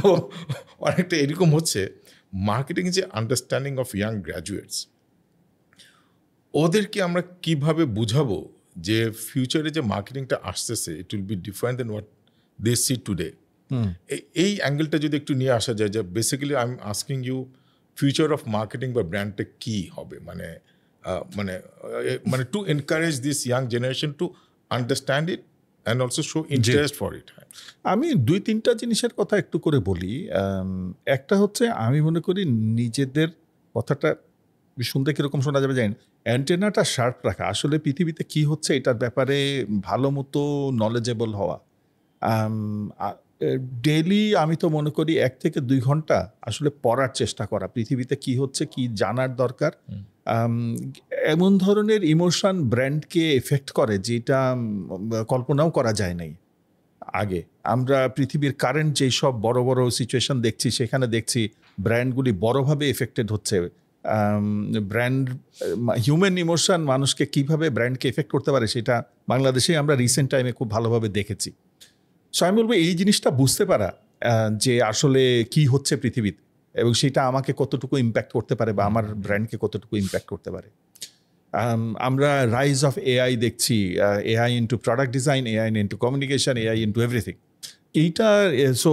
অনেকটা এরকম হচ্ছে মার্কেটিং যে আন্ডারস্ট্যান্ডিং অফ ইয়াং গ্র্যাজুয়েটস, ওদেরকে আমরা কিভাবে বুঝাবো যে ফিউচারে যে মার্কেটিংটা আসতেছে it will be different than what they see today. এই অ্যাঙ্গেলটা যদি একটু নিয়ে আসা যায় যে basically I am asking you future of marketing বা ব্র্যান্ডটা কী হবে, মানে to encourage this young generation to understand it and also show interest for it. আমি 2-3টা জিনিসের কথা একটু করে বলি। একটা হচ্ছে আমি মনে করি নিজেদের কথাটা শুনতে কীরকম শোনা যাবে জানি না, অ্যান্টেনাটা শার্প রাখা, আসলে পৃথিবীতে কি হচ্ছে এটার ব্যাপারে ভালো মতো নলেজেবল হওয়া। ডেইলি আমি তো মনে করি 1 থেকে 2 ঘন্টা আসলে পড়ার চেষ্টা করা, পৃথিবীতে কি হচ্ছে কি জানার দরকার। এমন ধরনের ইমোশন ব্র্যান্ডকে এফেক্ট করে যেটা কল্পনাও করা যায় নাই আগে। আমরা পৃথিবীর কারেন্ট যেই সব বড় বড় সিচুয়েশন দেখছি সেখানে দেখছি ব্র্যান্ডগুলি বড়ভাবে এফেক্টেড হচ্ছে। ব্র্যান্ড হিউম্যান ইমোশন মানুষকে কিভাবে ব্র্যান্ডকে এফেক্ট করতে পারে সেটা বাংলাদেশে আমরা রিসেন্ট টাইমে খুব ভালোভাবে দেখেছি। সো আমি বলবো এই জিনিসটা বুঝতে পারা যে আসলে কি হচ্ছে পৃথিবীতে এবং সেটা আমাকে কতটুকু ইম্প্যাক্ট করতে পারে বা আমার ব্র্যান্ডকে কতটুকু ইম্প্যাক্ট করতে পারে। আমরা রাইজ অফ এআই দেখছি, AI into product design, AI into communication, AI into everything. এইটা so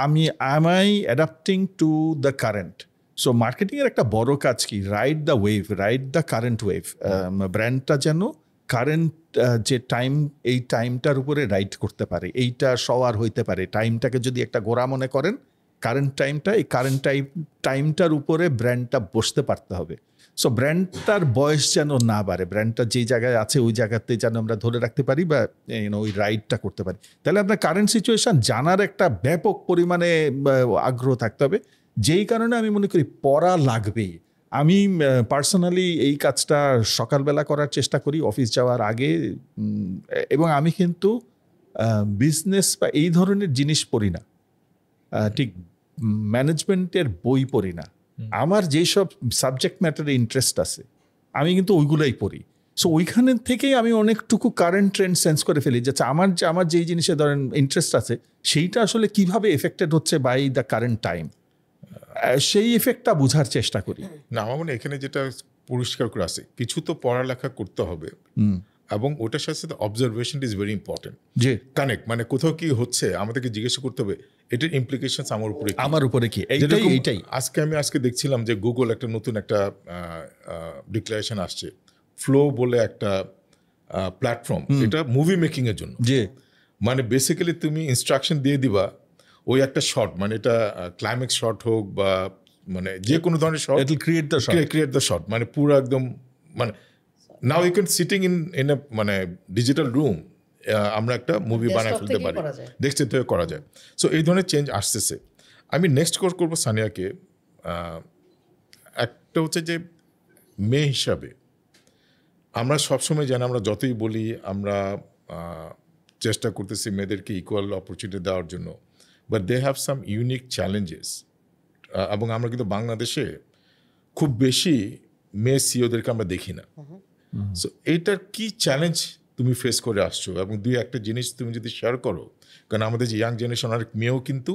am I adapting to the current? So মার্কেটিংয়ের একটা বড় কাজ কি, ride the wave, ride the current wave. ব্র্যান্ডটা যেন কারেন্ট যে টাইম, এই টাইমটার উপরে রাইড করতে পারে, এইটা সওয়ার হইতে পারে। টাইমটাকে যদি একটা গোড়া মনে করেন, কারেন্ট টাইমটা, এই কারেন্ট টাইমটার উপরে ব্র্যান্ডটা বসতে পারতে হবে। সো ব্র্যান্ডটার বয়স যেন না বাড়ে, ব্র্যান্ডটা যেই জায়গায় আছে ওই জায়গাতে যেন আমরা ধরে রাখতে পারি বা ওই রাইডটা করতে পারি। তাহলে আপনার কারেন্ট সিচুয়েশন জানার একটা ব্যাপক পরিমাণে আগ্রহ থাকতে হবে, যেই কারণে আমি মনে করি পড়া লাগবেই। আমি পার্সোনালি এই কাজটা সকালবেলা করার চেষ্টা করি অফিস যাওয়ার আগে, এবং আমি কিন্তু বিজনেস বা এই ধরনের জিনিস পড়ি না, ঠিক ম্যানেজমেন্টের বই পড়ি না। আমার যেসব সাবজেক্ট ম্যাটারে ইন্টারেস্ট আছে আমি কিন্তু ওইগুলাই পড়ি। সো ওইখানে থেকেই আমি অনেকটুকু কারেন্ট ট্রেন্ড সেন্স করে ফেলি যে আমার যেই জিনিসে ধরেন ইন্টারেস্ট আছে সেইটা আসলে কিভাবে এফেক্টেড হচ্ছে বাই দ্য কারেন্ট টাইম, সেই এফেক্টটা বোঝার চেষ্টা করি। না, আমার মনে এখানে যেটা পরিষ্কার করে আছে, কিছু তো পড়ালেখা করতে হবে এবং ওটার সাথে সাথে অবজারভেশন ইজ ভেরি ইম্পর্টেন্ট। যে কানেক্ট, মানে কোথাও কি হচ্ছে আমাদেরকে জিজ্ঞাসা করতে হবে এটার ইমপ্লিকেশনস আমার উপরে কি। এইটাই আজকে দেখছিলাম যে গুগল একটা নতুন একটা ডিক্লারেশন আসছে, ফ্লো বলে একটা প্ল্যাটফর্ম, এটা মুভি মেকিং এর জন্য। যে মানে বেসিক্যালি তুমি ইনস্ট্রাকশন দিয়ে দিবা, ওই একটা শট, মানে এটা ক্লাইম্যাক্স শট হোক বা মানে যে কোনো ধরনের শট, ক্রিয়েট দ্য শট, মানে পুরো একদম, মানে now you can sitting in a মানে ডিজিটাল রুম, আমরা একটা মুভি বানায় ফেলতে পারি, ডেস্কটপ থেকে করা যায়। সো এই ধরনের চেঞ্জ আসতেছে। আমি নেক্সট করবো সানিয়াকে, একটা হচ্ছে যে মেয়ে হিসাবে আমরা সবসময় জানি, আমরা যতই বলি আমরা চেষ্টা করতেছি মেয়েদেরকে ইকুয়াল অপরচুনিটি দেওয়ার জন্য, but they have some unique challenges. এবং আমরা কিন্তু বাংলাদেশে খুব বেশি মেয়ে সিওদেরকে আমরা দেখি না। সো এইটার কি চ্যালেঞ্জ তুমি ফেস করে আসছো, এবং একটা জিনিস তুমি যদি শেয়ার করো, কারণ আমাদের যে ইয়াং জেনারেশন অনেক মেয়েও কিন্তু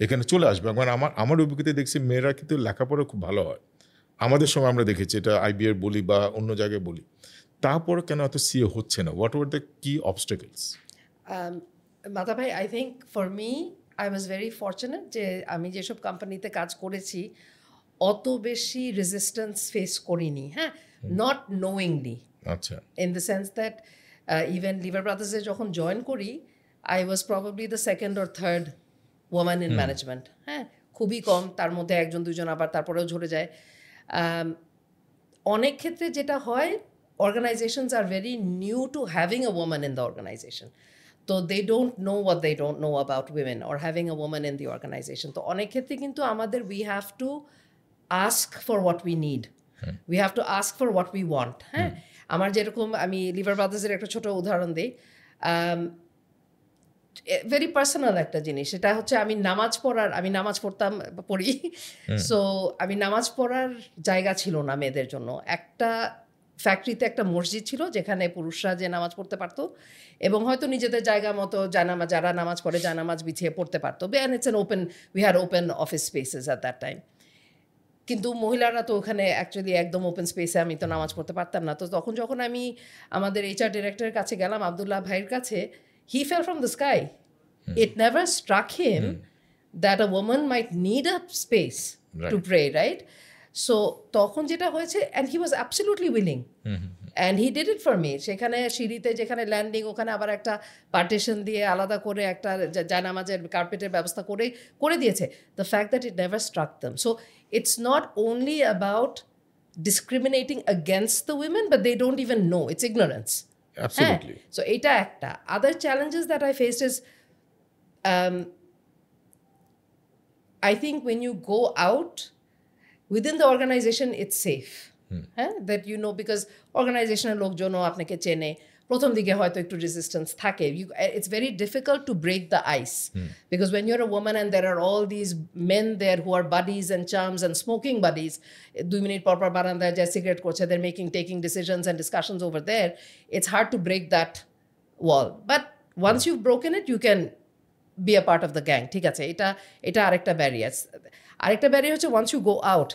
এখানে চলে আসবে। মানে আমার অভিজ্ঞতায় দেখছি মেয়েরা কিন্তু লেখাপড়া খুব ভালো হয়, আমাদের সঙ্গে আমরা দেখেছি, এটা IBA বলি বা অন্য জায়গায় বলি, তারপরে কেন এত সিও হচ্ছে না? হোয়াট ওয়ার দ্য কি অবস্টাকলস? মাতা ভাই, I think for me I was very fortunate যে আমি যেসব কোম্পানিতে কাজ করেছি অত বেশি রেজিস্ট্যান্স ফেস করিনি। হ্যাঁ, নট নোয়িংলি, আচ্ছা, in the sense that even Lever ব্রাদার্সে যখন জয়েন করি I was probably the second or third woman in management. হ্যাঁ, খুবই কম, তার মধ্যে 1-2 আবার তারপরেও ঝরে যায়। অনেক ক্ষেত্রে যেটা হয়, organizations are very new to having a woman in the organization. So they don't know what they don't know about women or having a woman in the organization. তো অনেক ক্ষেত্রে কিন্তু আমাদের we have to ask for what we need. We have to ask for what we want. হ্যাঁ, আমার যেরকম, আমি liver ব্রাদার্সের একটা ছোট উদাহরণ দিই। ভেরি পার্সোনাল একটা জিনিস। সেটা হচ্ছে আমি নামাজ পড়ি, সো আমি নামাজ পড়ার জায়গা ছিল না মেয়েদের জন্য। একটা ফ্যাক্টরিতে একটা মসজিদ ছিল যেখানে পুরুষরা যে নামাজ পড়তে পারতো এবং হয়তো নিজেদের জায়গা মতো যারা নামাজ পড়ে জানামাজ বিছিয়ে পড়তে পারতো। And it's we had open office spaces at that time. কিন্তু মহিলারা তো ওখানে অ্যাকচুয়ালি একদম ওপেন স্পেসে আমি তো নামাজ পড়তে পারতাম না। তো তখন যখন আমি আমাদের HR ডিরেক্টরের কাছে গেলাম, আবদুল্লাহ ভাইয়ের কাছে, he fell from the sky. It never struck him that a woman might need a space to pray, right? So তখন যেটা হয়েছে, and he was absolutely willing. And he did it for me. সেখানে সিঁড়িতে যেখানে landing, ওখানে আবার একটা partition দিয়ে আলাদা করে একটা জানামাজের কার্পেটের ব্যবস্থা করে দিয়েছে। The fact that it never struck them. So it's not only about discriminating against the women, but they don't even know. It's ignorance. Absolutely. So এটা একটা. Other challenges that I faced is I think when you go out within the organization, it's safe. That you know, because organizational লোকজনও আপনাকে চেনে, প্রথম দিকে হয়তো একটু resistance থাকে। It's very difficult to break the ice because when you're a woman and there are all these men there who are buddies and chums and smoking buddies, 2 minute পর বারান্দায় যায় সিগারেট করছে, they're taking decisions and discussions over there. It's hard to break that wall, but once you've broken it, you can be a part of the gang. ঠিক আছে, এটা আরেকটা barrier. আরেকটা barrier হচ্ছে once you go out,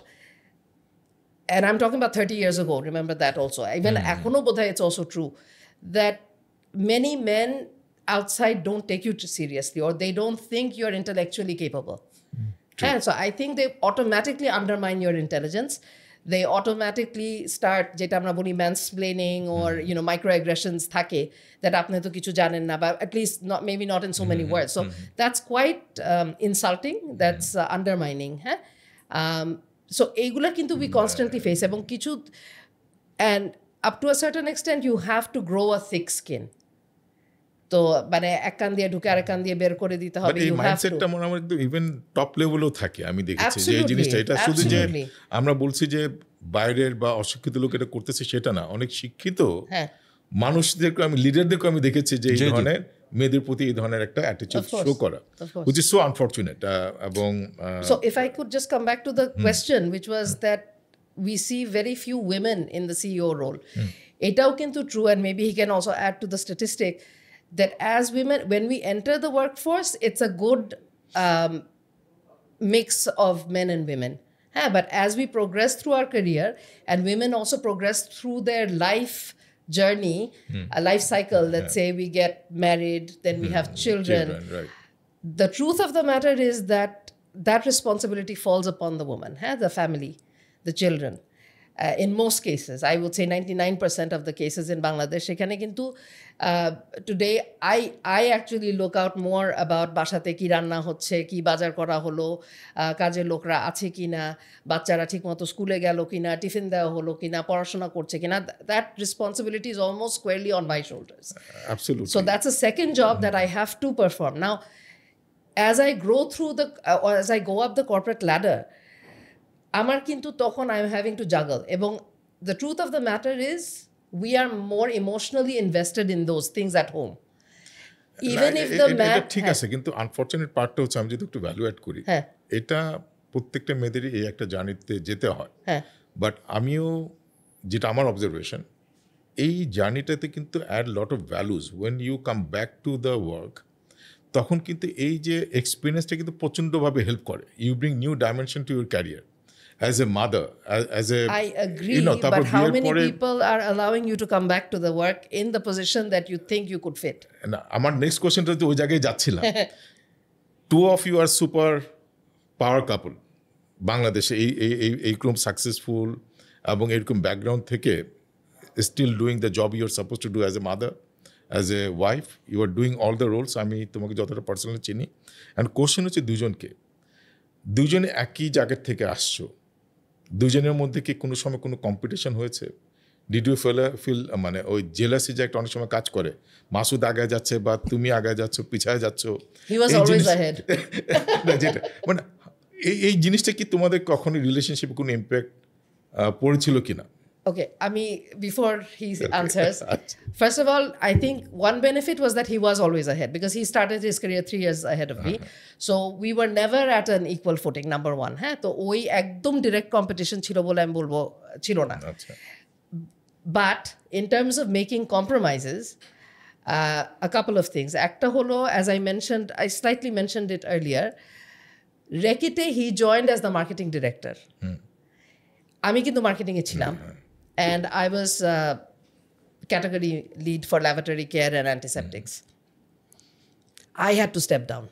and I'm talking about 30 years ago, remember that also. Even এখনো বোধহয় it's also true that many men outside don't take you too seriously, or they don't think you're intellectually capable. And so I think they automatically undermine your intelligence. They automatically start যেটা আমরা বলি mansplaining or microaggressions থাকে, that আপনি তো কিছু জানেন না, বা at least maybe not in so many words. So that's quite insulting, that's undermining. So এইগুলা কিন্তু we constantly face, এবং কিছু, and up to a certain extent you have to grow a thick skin. তো মানে এক কান দিয়ে ঢুকে আরেক কান দিয়ে বের করে দিতে হবে। এই মাইন্ডসেটটা মনে হয় একদম ইভেন টপ লেভেলেও থাকে। আমি দেখেছি যে এই জিনিসটা, এটা শুধু যে আমরা বলছি যে বাইরের বা অশিক্ষিত লোক এটা করতেছে সেটা না, অনেক শিক্ষিত মানুষদেরকে আমি, লিডারদেরকে আমি দেখেছি যে এই ধরনের মেয়েদের প্রতি এই ধরনের একটা অ্যাটিটিউড শো করা, which is so unfortunate. এবং so if I could just come back to the question, which was that we see very few women in the CEO role. Etaও কিন্তু true, and maybe he can also add to the statistic that as women, when we enter the workforce, it's a good mix of men and women. But as we progress through our career, and women also progress through their life journey, a life cycle, let's say we get married, then we have children. Right. The truth of the matter is that that responsibility falls upon the woman, the family, the children. In most cases, I would say 99% of the cases in Bangladesh, সেখানে কিন্তু today I actually look out more about বাসাতে কি রান্না হচ্ছে, কি বাজার করা হলো, কাজের লোকরা আছে কিনা, বাচ্চারা ঠিকমতো স্কুলে গেল কিনা, টিফিন দেওয়া হলো কিনা, পড়াশোনা করছে কিনা. That responsibility is almost squarely on my shoulders. Absolutely. So that's a second job that I have to perform. Now, as I grow through or as I go up the corporate ladder, আমার কিন্তু তখন I'm having to juggle. এবং the truth of the matter is we are more emotionally invested in those things at home. Even if the man ঠিক আছে, কিন্তু unfortunate পার্টটা হচ্ছে, আমি যদি একটু ভ্যালু অ্যাড করি, এটা প্রত্যেকটা মেয়েদেরই এই একটা জার্নিতে যেতে হয়। বাট আমিও, যেটা আমার অবজারভেশন, এই জার্নিটাতে কিন্তু add lot of values when you come back to the work. তখন কিন্তু এই যে এক্সপিরিয়েন্সটা কিন্তু প্রচণ্ডভাবে হেল্প করে। You bring new dimension to your career as a mother, as a, I agree, but how many people are allowing you to come back to the work in the position that you think you could fit? আমার next কোয়েশ্চনটা তো ওই জায়গায় যাচ্ছিলাম। 2 of you are super power couple বাংলাদেশে, এইরকম successful এবং এরকম background থেকে still doing the job you are suppose to do as a mother, as a wife, you are doing all the roles. আমি তোমাকে যতটা পার্সোনালি চিনি, অ্যান্ড কোয়েশ্চেন হচ্ছে দুজনে একই জায়গার থেকে আসছো, দুজনের মধ্যে কি কোনো সময় কোনো কম্পিটিশন হয়েছে? ডিড ইউ ফিল মানে ওই জেলাসি যে একটা অনেক সময় কাজ করে, মাসুদ আগায় যাচ্ছে বা তুমি আগায় যাচ্ছ, পিছায় যাচ্ছ, যেটা মানে এই জিনিসটা কি তোমাদের কখনো রিলেশনশিপে কোনো ইম্প্যাক্ট পড়েছিল কিনা? Okay, before he answers, first of all, I think one benefit was that he was always ahead because he started his career 3 years ahead of me. So we were never at an equal footing, number one. তো ওই একদম direct competition ছিল বলে আমি বলবো ছিল না. But in terms of making compromises, a couple of things. একটা হলো, as I slightly mentioned it earlier, Reckitt he joined as the marketing director. আমি কিন্তু মার্কেটিংয়ে ছিলাম. And I was category lead for lavatory care and antiseptics. I had to step down.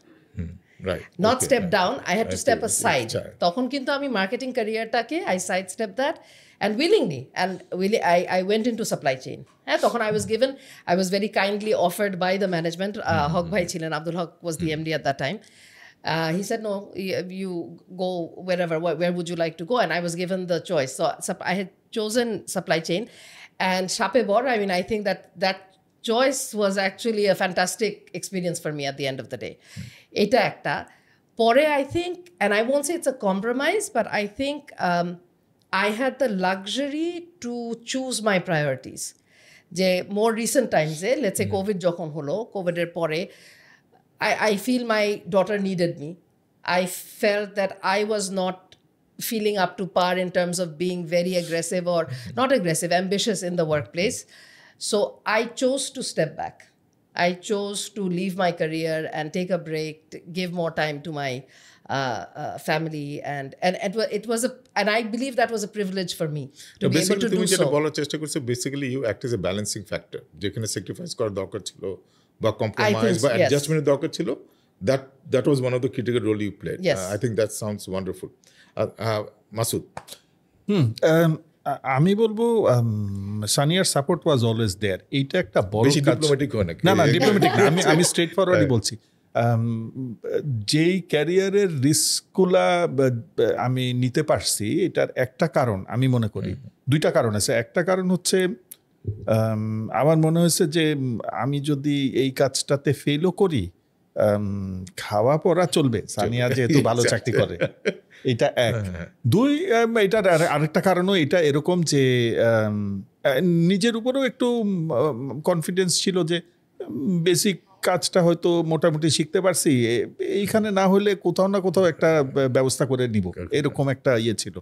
Right. Not step down, I had to step aside. তখন কিন্তু আমি marketing ক্যারিয়ারটাকে I sidestepped that and willingly I went into supply chain. তখন I was very kindly offered by the management. হক ভাই ছিলেন, Abdul Haq was the MD at that time. He said, no, you go wherever, where would you like to go? And I was given the choice. So I had chosen supply chain. And Shape Bor, I think that choice was actually a fantastic experience for me at the end of the day. Eta ekta. Pore, I think, and I won't say it's a compromise, but I think I had the luxury to choose my priorities. Je more recent times, let's say COVID jokhon holo, COVID er pore, I feel my daughter needed me. I felt that I was not feeling up to par in terms of being very aggressive or not aggressive, ambitious in the workplace. So I chose to step back. I chose to leave my career and take a break, give more time to my family, and I believe that was a privilege for me to be able to do so. বলার চেষ্টা করছো, basically you act as a balancing factor. যেখানে sacrifice করার দরকার ছিল বা compromise বা adjustment দরকার ছিল, that was one of the critical role you played. Yes. I think that sounds wonderful. Masood. আমি বলবো সানিয়ার সাপোর্ট ওয়াজ অলওয়েজ দেয়ার. এইটা একটা বড় কাজ. ডিপ্লোম্যাটিক হয় নাকি? না ডিপ্লোম্যাটিক না, আমি স্ট্রেট ফরওয়ার্ডই বলছি. যেই ক্যারিয়ারের রিস্কগুলা আমি নিতে পারছি, এটার একটা কারণ আমি মনে করি, দুইটা কারণ আছে. একটা কারণ হচ্ছে আমার মনে হয়েছে যে আমি যদি এই কাজটাতে ফেলও করি, খাওয়া পড়া চলবে, সানিয়া যেহেতু ভালো চাকরি করে. এটা এক. দুই, এটার আরেকটা কারণও এটা এরকম যে নিজের উপরেও একটু কনফিডেন্স ছিল যে বেসিক কাজটা হয়তো মোটামুটি শিখতে পারছি, এইখানে না হলে কোথাও না কোথাও একটা ব্যবস্থা করে নিব, এরকম একটা ইয়ে ছিল.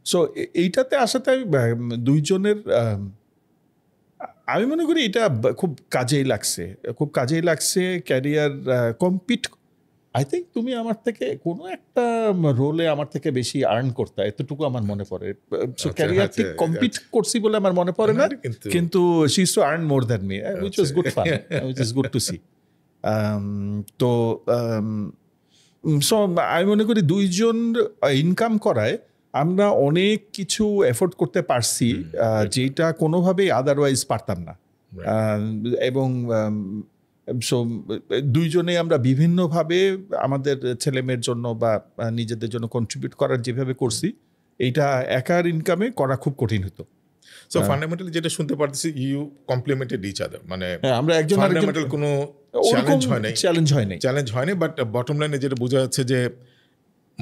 সো এইটাতে আসাতে দুইজনের আমি মনে করি এটা খুব কাজেই লাগছে. ক্যারিয়ার কম্পিট, আই থিঙ্ক তুমি আমার থেকে কোনো একটা রোলে আমার থেকে বেশি আর্ন করতে, এতটুকু আমার মনে পড়ে. সো ক্যারিয়ার ঠিক কম্পিট করছি বলে আমার মনে পড়ে না, কিন্তু she is to earn more than me, which was good fun, which is good to see. তো সো আমি মনে করি দুইজন ইনকাম করায় আমরা অনেক কিছু এফোর্ড করতে পারছি যেটা কোনোভাবেই আদারওয়াইজ পারতাম না. এবং সো দুইজনে আমরা বিভিন্নভাবে আমাদের ছেলেমেয়ের জন্য বা নিজেদের জন্য কন্ট্রিবিউট করার যেভাবে করছি, এইটা একার ইনকামে করা খুব কঠিন হতো. সো ফান্ডামেন্টালি যেটা শুনতে পারতেছি, ইউ কমপ্লিমেন্টেড ইচ আদার, মানে আমরা একজন ফান্ডামেন্টাল কোনো চ্যালেঞ্জ হয়নি, বাট বটম লাইনে যেটা বোঝা যাচ্ছে যে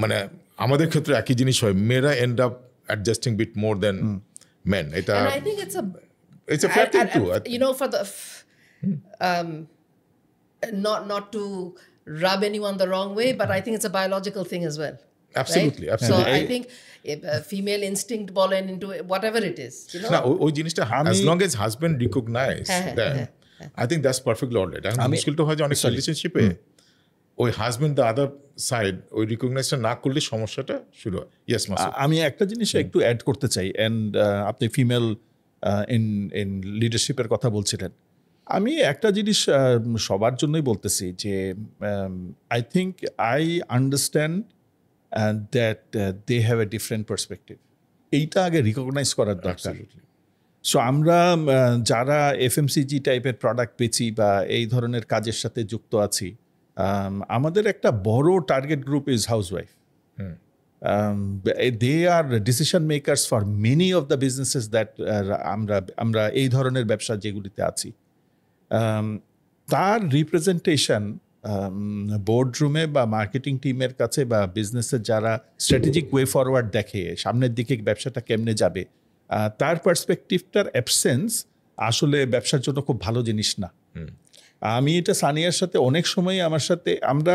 মানে আমাদের ক্ষেত্রে একই জিনিস হয়, মেয়েরা end up adjusting bit more than men. এটা I think it's a fair thing too. You know, for the not to rub anyone the wrong way, but I think it's a biological thing as well. Absolutely, right? absolutely. So I think female instinct বলেন into whatever it is, you know. না, ওই জিনিসটা as long as husband recognize that, I think that's perfectly all right. আর মুশকিলটা হয় যে অনেক রিলেশনশিপে ওই husband the other side ওই রিকগনাইজটা না করলে সমস্যাটা শুরু হয়. ইয়েস মাসুদ. আমি একটা জিনিস একটু অ্যাড করতে চাই, অ্যান্ড আপনি ফিমেল ইন লিডারশিপের কথা বলছিলেন. আমি একটা জিনিস সবার জন্যই বলতেছি যে I think I understand that they have a different perspective. এইটা আগে রিকগনাইজ করার দরকার. সো আমরা যারা এফএমসিজি টাইপের প্রোডাক্ট বেচি বা এই ধরনের কাজের সাথে যুক্ত আছি, আমাদের একটা বড় target group is housewife. They are decision makers for many of the businesses that আমরা এই ধরনের ব্যবসা যেগুলিতে আছি, তার রিপ্রেজেন্টেশন বোর্ডরুমে বা মার্কেটিং টিমের কাছে বা বিজনেসের যারা স্ট্র্যাটেজিক ওয়ে ফরওয়ার্ড দেখে, সামনের দিকে ব্যবসাটা কেমনে যাবে, তার পার্সপেক্টিভটার অ্যাবসেন্স আসলে ব্যবসার জন্য খুব ভালো জিনিস না। আমি এটা সানিয়ার সাথে অনেক সময় আমরা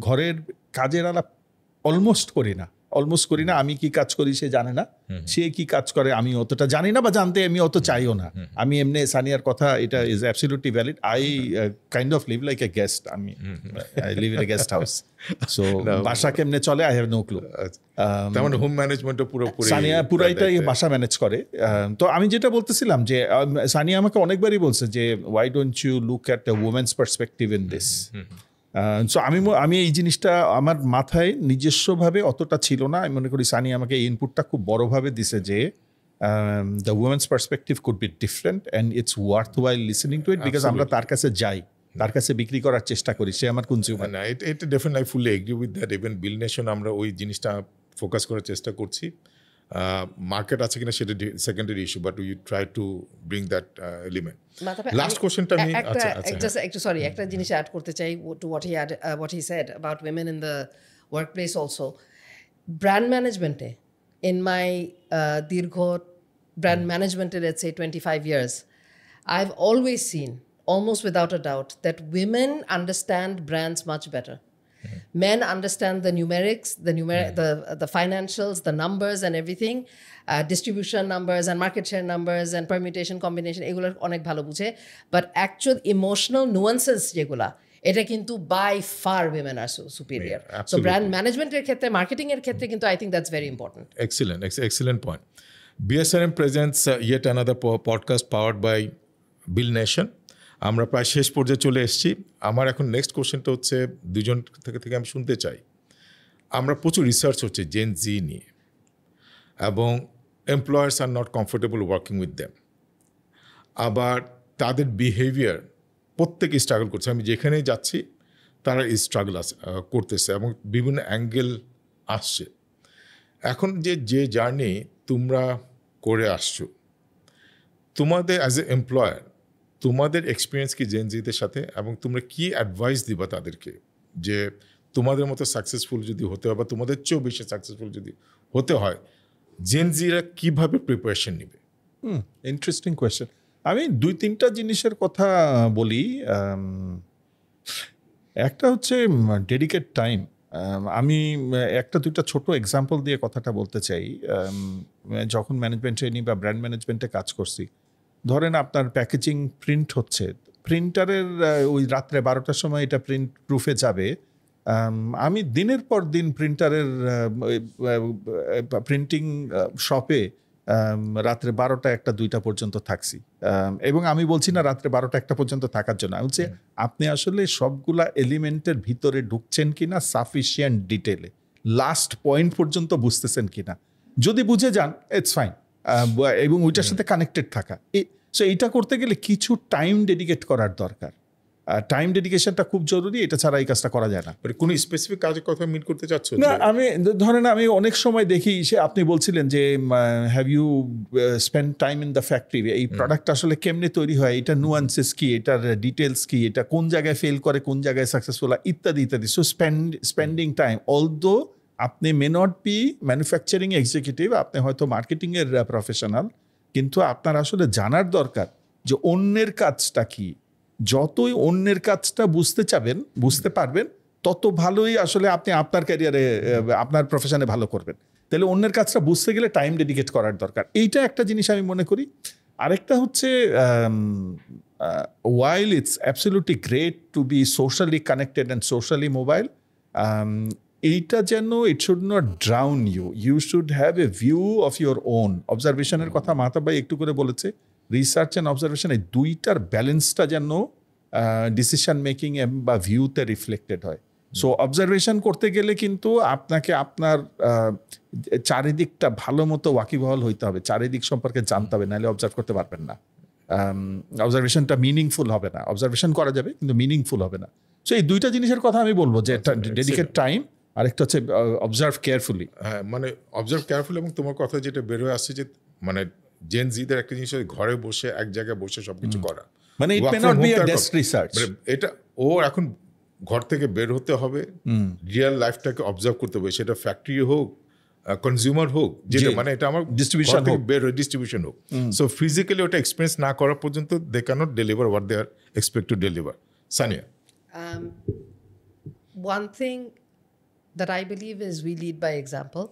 ঘরের কাজের আলাপ অলমোস্ট করি না। আমি কি কাজ করি সে জানে না, সে কি কাজ করে আমি অতটা জানি না বা জানতে আমি অত চাইও না। আমি এমনি সানিয়ার কথা, এটা is absolutely valid. I kind of leave like a guest. I live in a guest house, so বাসা কেমনে চলে আই হ্যাভ নো ক্লু। তেমন হোম ম্যানেজমেন্টও পুরোপুরি সানিয়া পুরাইটাই বাসা ম্যানেজ করে। তো আমি যেটা বলতেছিলাম যে সানিয়া আমাকে অনেকবারই বলছে যে why don't you look at the women's perspective in this. So আমি এই জিনিসটা আমার মাথায় নিজস্বভাবে অতটা ছিল না। আমি মনে করি সানি আমাকে এই ইনপুটটা খুব বড়ভাবে দিছে যে the women's perspective could be different and it's worth while listening to it, because আমরা তার কাছে যাই, তার কাছে বিক্রি করার চেষ্টা করি, সে আমার কনজিউমার। না, এটা definitely I fully agree with that. Even বিল নেশন আমরা ওই জিনিসটা ফোকাস করার চেষ্টা করছি। মার্কেট আছে কিনা সেটা secondary issue, but we try to bring that element. Last কোশ্চেনটা আমি একটা জিনিস অ্যাড করতে চাই two what he said about women in the workplace also. Brand management-এ in my দীর্ঘ brand management-এ, let's say 25 years, I've always seen, almost without a doubt, that women understand brands much better. Men understand the numerics, the financials, the numbers and everything, distribution numbers and market share numbers and permutation combination, এগুলো অনেক ভালো বুঝে। But actual emotional nuances যেগুলা, এটা কিন্তু by far women are superior. So brand management এর ক্ষেত্রে, marketing এর ক্ষেত্রে কিন্তু I think that's very important. Excellent point. BSRM presents yet another podcast powered by Bill Nation. আমরা প্রায় শেষ পর্যায়ে চলে এসেছি। আমার এখন নেক্সট কোশ্চেনটা হচ্ছে দুজন থেকে আমি শুনতে চাই। আমরা প্রচুর রিসার্চ হচ্ছে জেন জি নিয়ে, এবং employers are not comfortable working with them. আবার তাদের বিহেভিয়ার প্রত্যেকে স্ট্রাগল করছে। আমি যেখানেই যাচ্ছি তারা এই স্ট্রাগল করতেছে এবং বিভিন্ন অ্যাঙ্গেল আসছে। এখন যে জার্নি তোমরা করে আসছো, তোমাদের অ্যাজ এ এমপ্লয়ার তোমাদের এক্সপিরিয়েন্স কি জেন জিদের সাথে, এবং তোমরা কি অ্যাডভাইস দিবা তাদেরকে যে তোমাদের মতো সাকসেসফুল যদি হতে হয় বা তোমাদের চেয়েও বেশি সাকসেসফুল যদি হতে হয়, জেন জিরা কীভাবে প্রিপারেশন নেবে? Interesting question. আমি 2-3টা জিনিসের কথা বলি। একটা হচ্ছে ডেডিকেট টাইম। আমি 1-2টা ছোট এক্সাম্পল দিয়ে কথাটা বলতে চাই। যখন ম্যানেজমেন্ট ট্রেনিং বা ব্র্যান্ড ম্যানেজমেন্টে কাজ করছি, ধরেন আপনার প্যাকেজিং প্রিন্ট হচ্ছে, প্রিন্টারের ওই রাত্রে 12টার সময় এটা প্রিন্ট প্রুফে যাবে। আমি দিনের পর দিন প্রিন্টারের প্রিন্টিং শপে রাত্রে 12টা 1টা 2টা পর্যন্ত থাকছি। এবং আমি বলছি না রাত্রে 12টা 1টা পর্যন্ত থাকার জন্য, আমি বলছি আপনি আসলে সবগুলা এলিমেন্টের ভিতরে ঢুকছেন কিনা সাফিসিয়েন্ট ডিটেলে, লাস্ট পয়েন্ট পর্যন্ত বুঝতেছেন কিনা। যদি বুঝে যান ইটস ফাইন, এবং ওইটার সাথে কানেক্টেড থাকা। সো এইটা করতে গেলে কিছু টাইম ডেডিকেট করার দরকার। টাইম ডেডিকেশনটা খুব জরুরি, এটা ছাড়া এই কাজটা করা যায় না। কোনো স্পেসিফিক কাজের কথা মিট করতে চাচ্ছ না? আমি অনেক সময় দেখি, আপনি বলছিলেন যে have you spend time in the factory, এই প্রোডাক্ট আসলে কেমনে তৈরি হয়, এটা নুয়ান্সেস কি, এটার ডিটেলস কি, এটা কোন জায়গায় ফেল করে কোন জায়গায় সাকসেসফুল হয়, ইত্যাদি ইত্যাদি। সো স্পেন্ডিং টাইম, অলদো আপনি may not be manufacturing executive, আপনি হয়তো মার্কেটিংয়ের প্রফেশনাল, কিন্তু আপনার আসলে জানার দরকার যে অন্যের কাজটা কি। যতই অন্যের কাজটা বুঝতে পারবেন, তত ভালোই আসলে আপনি আপনার ক্যারিয়ারে আপনার প্রফেশনে ভালো করবেন। তাহলে অন্যের কাজটা বুঝতে গেলে টাইম ডেডিকেট করার দরকার। এইটা একটা জিনিস আমি মনে করি। আরেকটা হচ্ছে while it's absolutely great to be socially connected and socially mobile, এইটা যেন it should not drown you. You should have a view of your own. অবজারভেশনের কথা মাহতাব ভাই একটু করে বলেছে। রিসার্চ অ্যান্ড অবজারভেশন, এই দুইটার ব্যালেন্সটা যেন ডিসিশন মেকিং বা ভিউতে রিফ্লেক্টেড হয়। সো অবজারভেশন করতে গেলে কিন্তু আপনাকে আপনার চারিদিকটা ভালো মতো ওয়াকিবহাল হইতে হবে, চারিদিক সম্পর্কে জানতে হবে, নাহলে অবজার্ভ করতে পারবেন না। অবজারভেশনটা মিনিংফুল হবে না। অবজারভেশন করা যাবে কিন্তু মিনিংফুল হবে না। সো এই দুইটা জিনিসের কথা আমি বলবো, যে ডেডিকেট টাইম, আরেকটা হচ্ছে অবজার্ভ কেয়ারফুলি। হ্যাঁ, মানে অবজার্ভ কেয়ারফুলি। এবং তোমার কথা যেটা বেরোয় আসছে যে মানে জেন জিদের একটা জিনিস ঘরে বসে এক জায়গায় বসে সবকিছু করা, মানে it may not be a desk research. এটা ও এখন ঘর থেকে বের হতে হবে, রিয়েল লাইফটাকে অবজার্ভ করতে হবে, সেটা ফ্যাক্টরি হোক কনজিউমার হোক, যেটা জি। মানে এটা আমার Distribution হোক। ডিস্ট্রিবিউশন হোক, সো ফিজিক্যালি ওটা এক্সপিরিয়েন্স না করা পর্যন্ত they can't deliver what they are expect to deliver. Sania? One thing that I believe is we lead by example.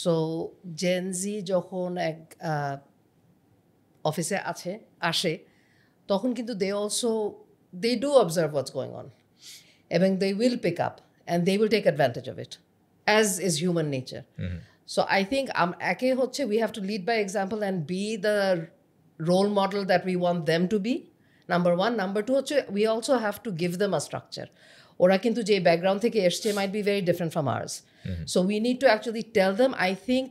So Gen Z যখন এক অফিসে আসে তখন কিন্তু they do observe what's going on and they will pick up and they will take advantage of it, as is human nature. So I think একে হচ্ছে we have to lead by example and be the role model that we want them to be. Number one. Number two হচ্ছে we also have to give them a structure. ওরা কিন্তু যে background থেকে এসছে might be very different from ours. So we need to actually tell them, I think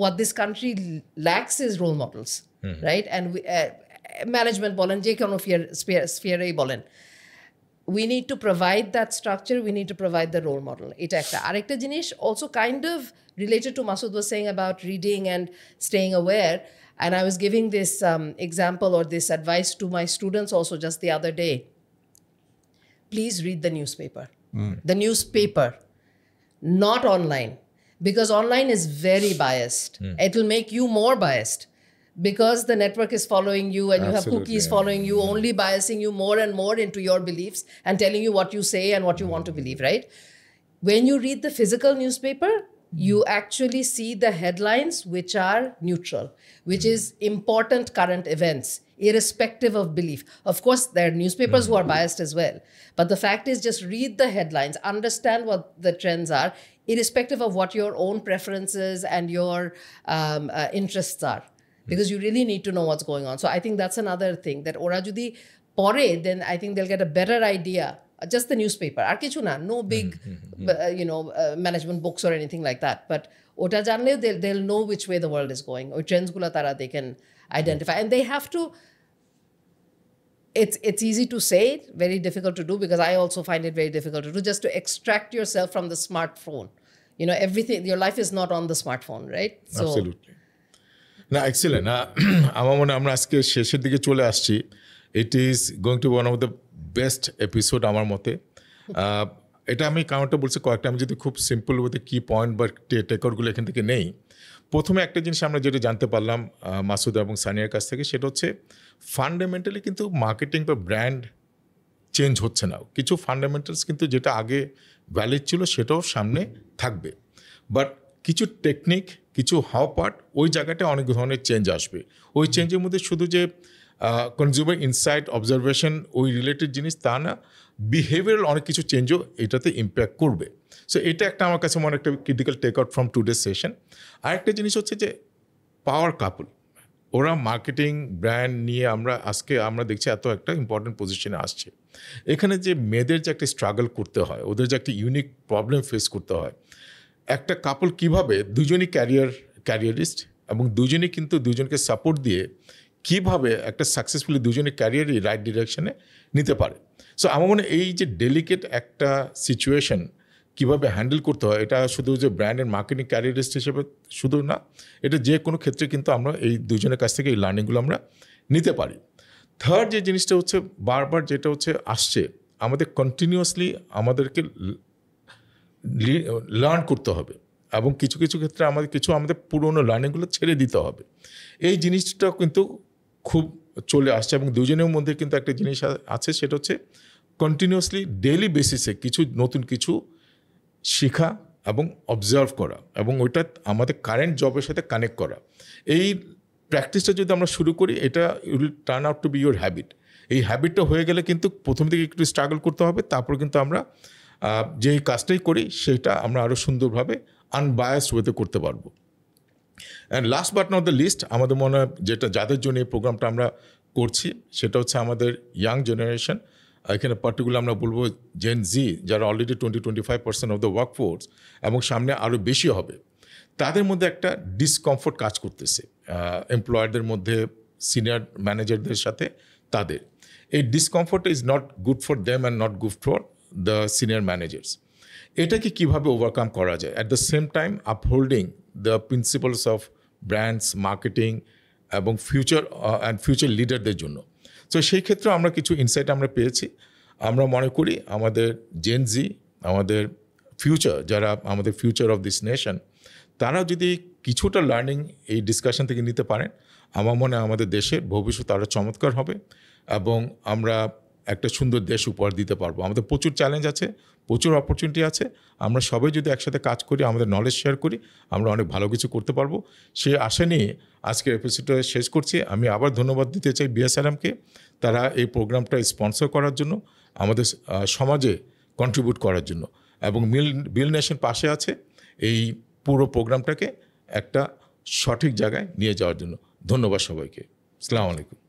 what this country lacks is role models, right? And management বলেন, যে কোনো sphere-এই বলেন, we need to provide that structure, we need to provide the role model. এটা একটা। আরেকটা জিনিস also kind of related to Masood was saying about reading and staying aware, and I was giving this example or this advice to my students also just the other day. Please read the newspaper. The newspaper, not online, because online is very biased. It will make you more biased because the network is following you and you have Absolutely, cookies yeah. following you, only biasing you more and more into your beliefs and telling you what you say and what you want to believe, right? When you read the physical newspaper, you actually see the headlines which are neutral, which is important current events, irrespective of belief. Of course, there are newspapers who are biased as well. But the fact is, just read the headlines, understand what the trends are, irrespective of what your own preferences and your interests are. Because you really need to know what's going on. So I think that's another thing, that ora jodi pore, then I think they'll get a better idea. Just the newspaper, ar kichu na, no big management books or anything like that, but ota janle they'll know which way the world is going, or trends gula tara they can identify. And they have to, it's easy to say, very difficult to do, because I also find it very difficult to do, just to extract yourself from the smartphone. Everything, your life is not on the smartphone, right? So Absolutely. না, excellent. আমার মনে হয় আমরা আজকে শেষের দিকে চলে আসছি। It is going to one of the best episode আমার মতে। এটা আমি কারণটা বলছি কয়েকটা, আমি যদি খুব সিম্পল বলতে কি পয়েন্ট বা টেকআউটগুলো এখান থেকে নেই। প্রথমে একটা জিনিস আমরা যেটা জানতে পারলাম মাসুদ এবং সানিয়ার কাছ থেকে, সেটা হচ্ছে ফান্ডামেন্টালি কিন্তু মার্কেটিং বা ব্র্যান্ড চেঞ্জ হচ্ছে না। কিছু ফান্ডামেন্টালস কিন্তু যেটা আগে ভ্যালিড ছিল সেটাও সামনে থাকবে, বাট কিছু টেকনিক, কিছু হাও পার্ট, ওই জায়গাটা অনেক ধরনের চেঞ্জ আসবে। ওই চেঞ্জের মধ্যে শুধু যে কনজিউমার ইনসাইট, অবজারভেশন, ওই রিলেটেড জিনিস তা না, বিহেভিয়ারাল অনেক কিছু চেঞ্জও এটাতে ইম্প্যাক্ট করবে। সো এটা একটা আমার কাছে মনে একটা critical take out from today session. আরেকটা জিনিস হচ্ছে যে পাওয়ার কাপল, ওরা মার্কেটিং ব্র্যান্ড নিয়ে আজকে আমরা দেখছি এত একটা ইম্পর্টেন্ট পজিশনে আসছে। এখানে যে মেয়েদের যে একটা স্ট্রাগল করতে হয়, ওদের যে একটা ইউনিক প্রবলেম ফেস করতে হয়, একটা কাপল কীভাবে দুজনই ক্যারিয়ারিস্ট এবং দুজনই কিন্তু দুজনকে সাপোর্ট দিয়ে কীভাবে একটা সাকসেসফুলি দুজনের ক্যারিয়ারই রাইট ডিরেকশনে নিতে পারে। সো আমার মনে হয় এই যে ডেলিকেট একটা সিচুয়েশন কীভাবে হ্যান্ডেল করতে হয়, এটা শুধু যে ব্র্যান্ডের মার্কেটিং ক্যারিয়ারিস্ট হিসেবে শুধু না, এটা যে কোনো ক্ষেত্রে কিন্তু আমরা এই দুজনের কাছ থেকে এই লার্নিংগুলো আমরা নিতে পারি। থার্ড যে জিনিসটা হচ্ছে বারবার যেটা হচ্ছে আসছে, আমাদের কন্টিনিউয়াসলি আমাদেরকে লার্ন করতে হবে এবং কিছু কিছু ক্ষেত্রে আমাদের পুরনো লার্নিংগুলো ছেড়ে দিতে হবে। এই জিনিসটা কিন্তু খুব চলে আসছে এবং দুজনের মধ্যে কিন্তু একটা জিনিস আছে, সেটা হচ্ছে কন্টিনিউয়াসলি ডেইলি বেসিসে কিছু নতুন কিছু শেখা এবং অবজার্ভ করা এবং ওইটা আমাদের কারেন্ট জবের সাথে কানেক্ট করা। এই প্র্যাকটিসটা যদি আমরা শুরু করি, এটা will turn out to B your habit. এই হ্যাবিটটা হয়ে গেলে কিন্তু প্রথম থেকে একটু স্ট্রাগল করতে হবে, তারপর কিন্তু আমরা যেই কাজটাই করি সেটা আমরা আরও সুন্দরভাবে আনবায়াসড ওয়েতে করতে পারবো। And last but not the least, আমাদের মনে হয় যেটা যাদের জন্য এই প্রোগ্রামটা আমরা করছি সেটা হচ্ছে আমাদের ইয়াং জেনারেশন। এখানে পার্টিকুলার আমরা বলবো জেন জি, যারা অলরেডি 20-25% অফ দ্য ওয়ার্কফোর্স এবং সামনে আরও বেশি হবে, তাদের মধ্যে একটা ডিসকমফোর্ট কাজ করতেছে এমপ্লয়ারদের মধ্যে, সিনিয়র ম্যানেজারদের সাথে। তাদের এই discomfort is not good for them and not good for the senior managers. এটাকে কীভাবে ওভারকাম করা যায়, at the same time upholding the principles of brands, marketing এবং ফিউচার লিডারদের জন্য। তো সেই ক্ষেত্রে আমরা কিছু ইনসাইট আমরা পেয়েছি। আমরা মনে করি আমাদের জেন জি, আমাদের ফিউচার, যারা আমাদের ফিউচার অফ দিস নেশন, তারা যদি কিছুটা লার্নিং এই ডিসকাশন থেকে নিতে পারেন, আমার মনে হয় আমাদের দেশের ভবিষ্যৎ আরও চমৎকার হবে এবং আমরা একটা সুন্দর দেশ উপহার দিতে পারবো। আমাদের প্রচুর চ্যালেঞ্জ আছে, প্রচুর অপরচুনিটি আছে। আমরা সবাই যদি একসাথে কাজ করি, আমাদের নলেজ শেয়ার করি, আমরা অনেক ভালো কিছু করতে পারবো। সে আশা নিয়ে আজকের এপিসোডটা শেষ করছি। আমি আবার ধন্যবাদ দিতে চাই BSRMকে, তারা এই প্রোগ্রামটা স্পন্সর করার জন্য, আমাদের সমাজে কন্ট্রিবিউট করার জন্য, এবং বিল নেশন পাশে আছে এই পুরো প্রোগ্রামটাকে একটা সঠিক জায়গায় নিয়ে যাওয়ার জন্য। ধন্যবাদ সবাইকে। আসসালামু আলাইকুম।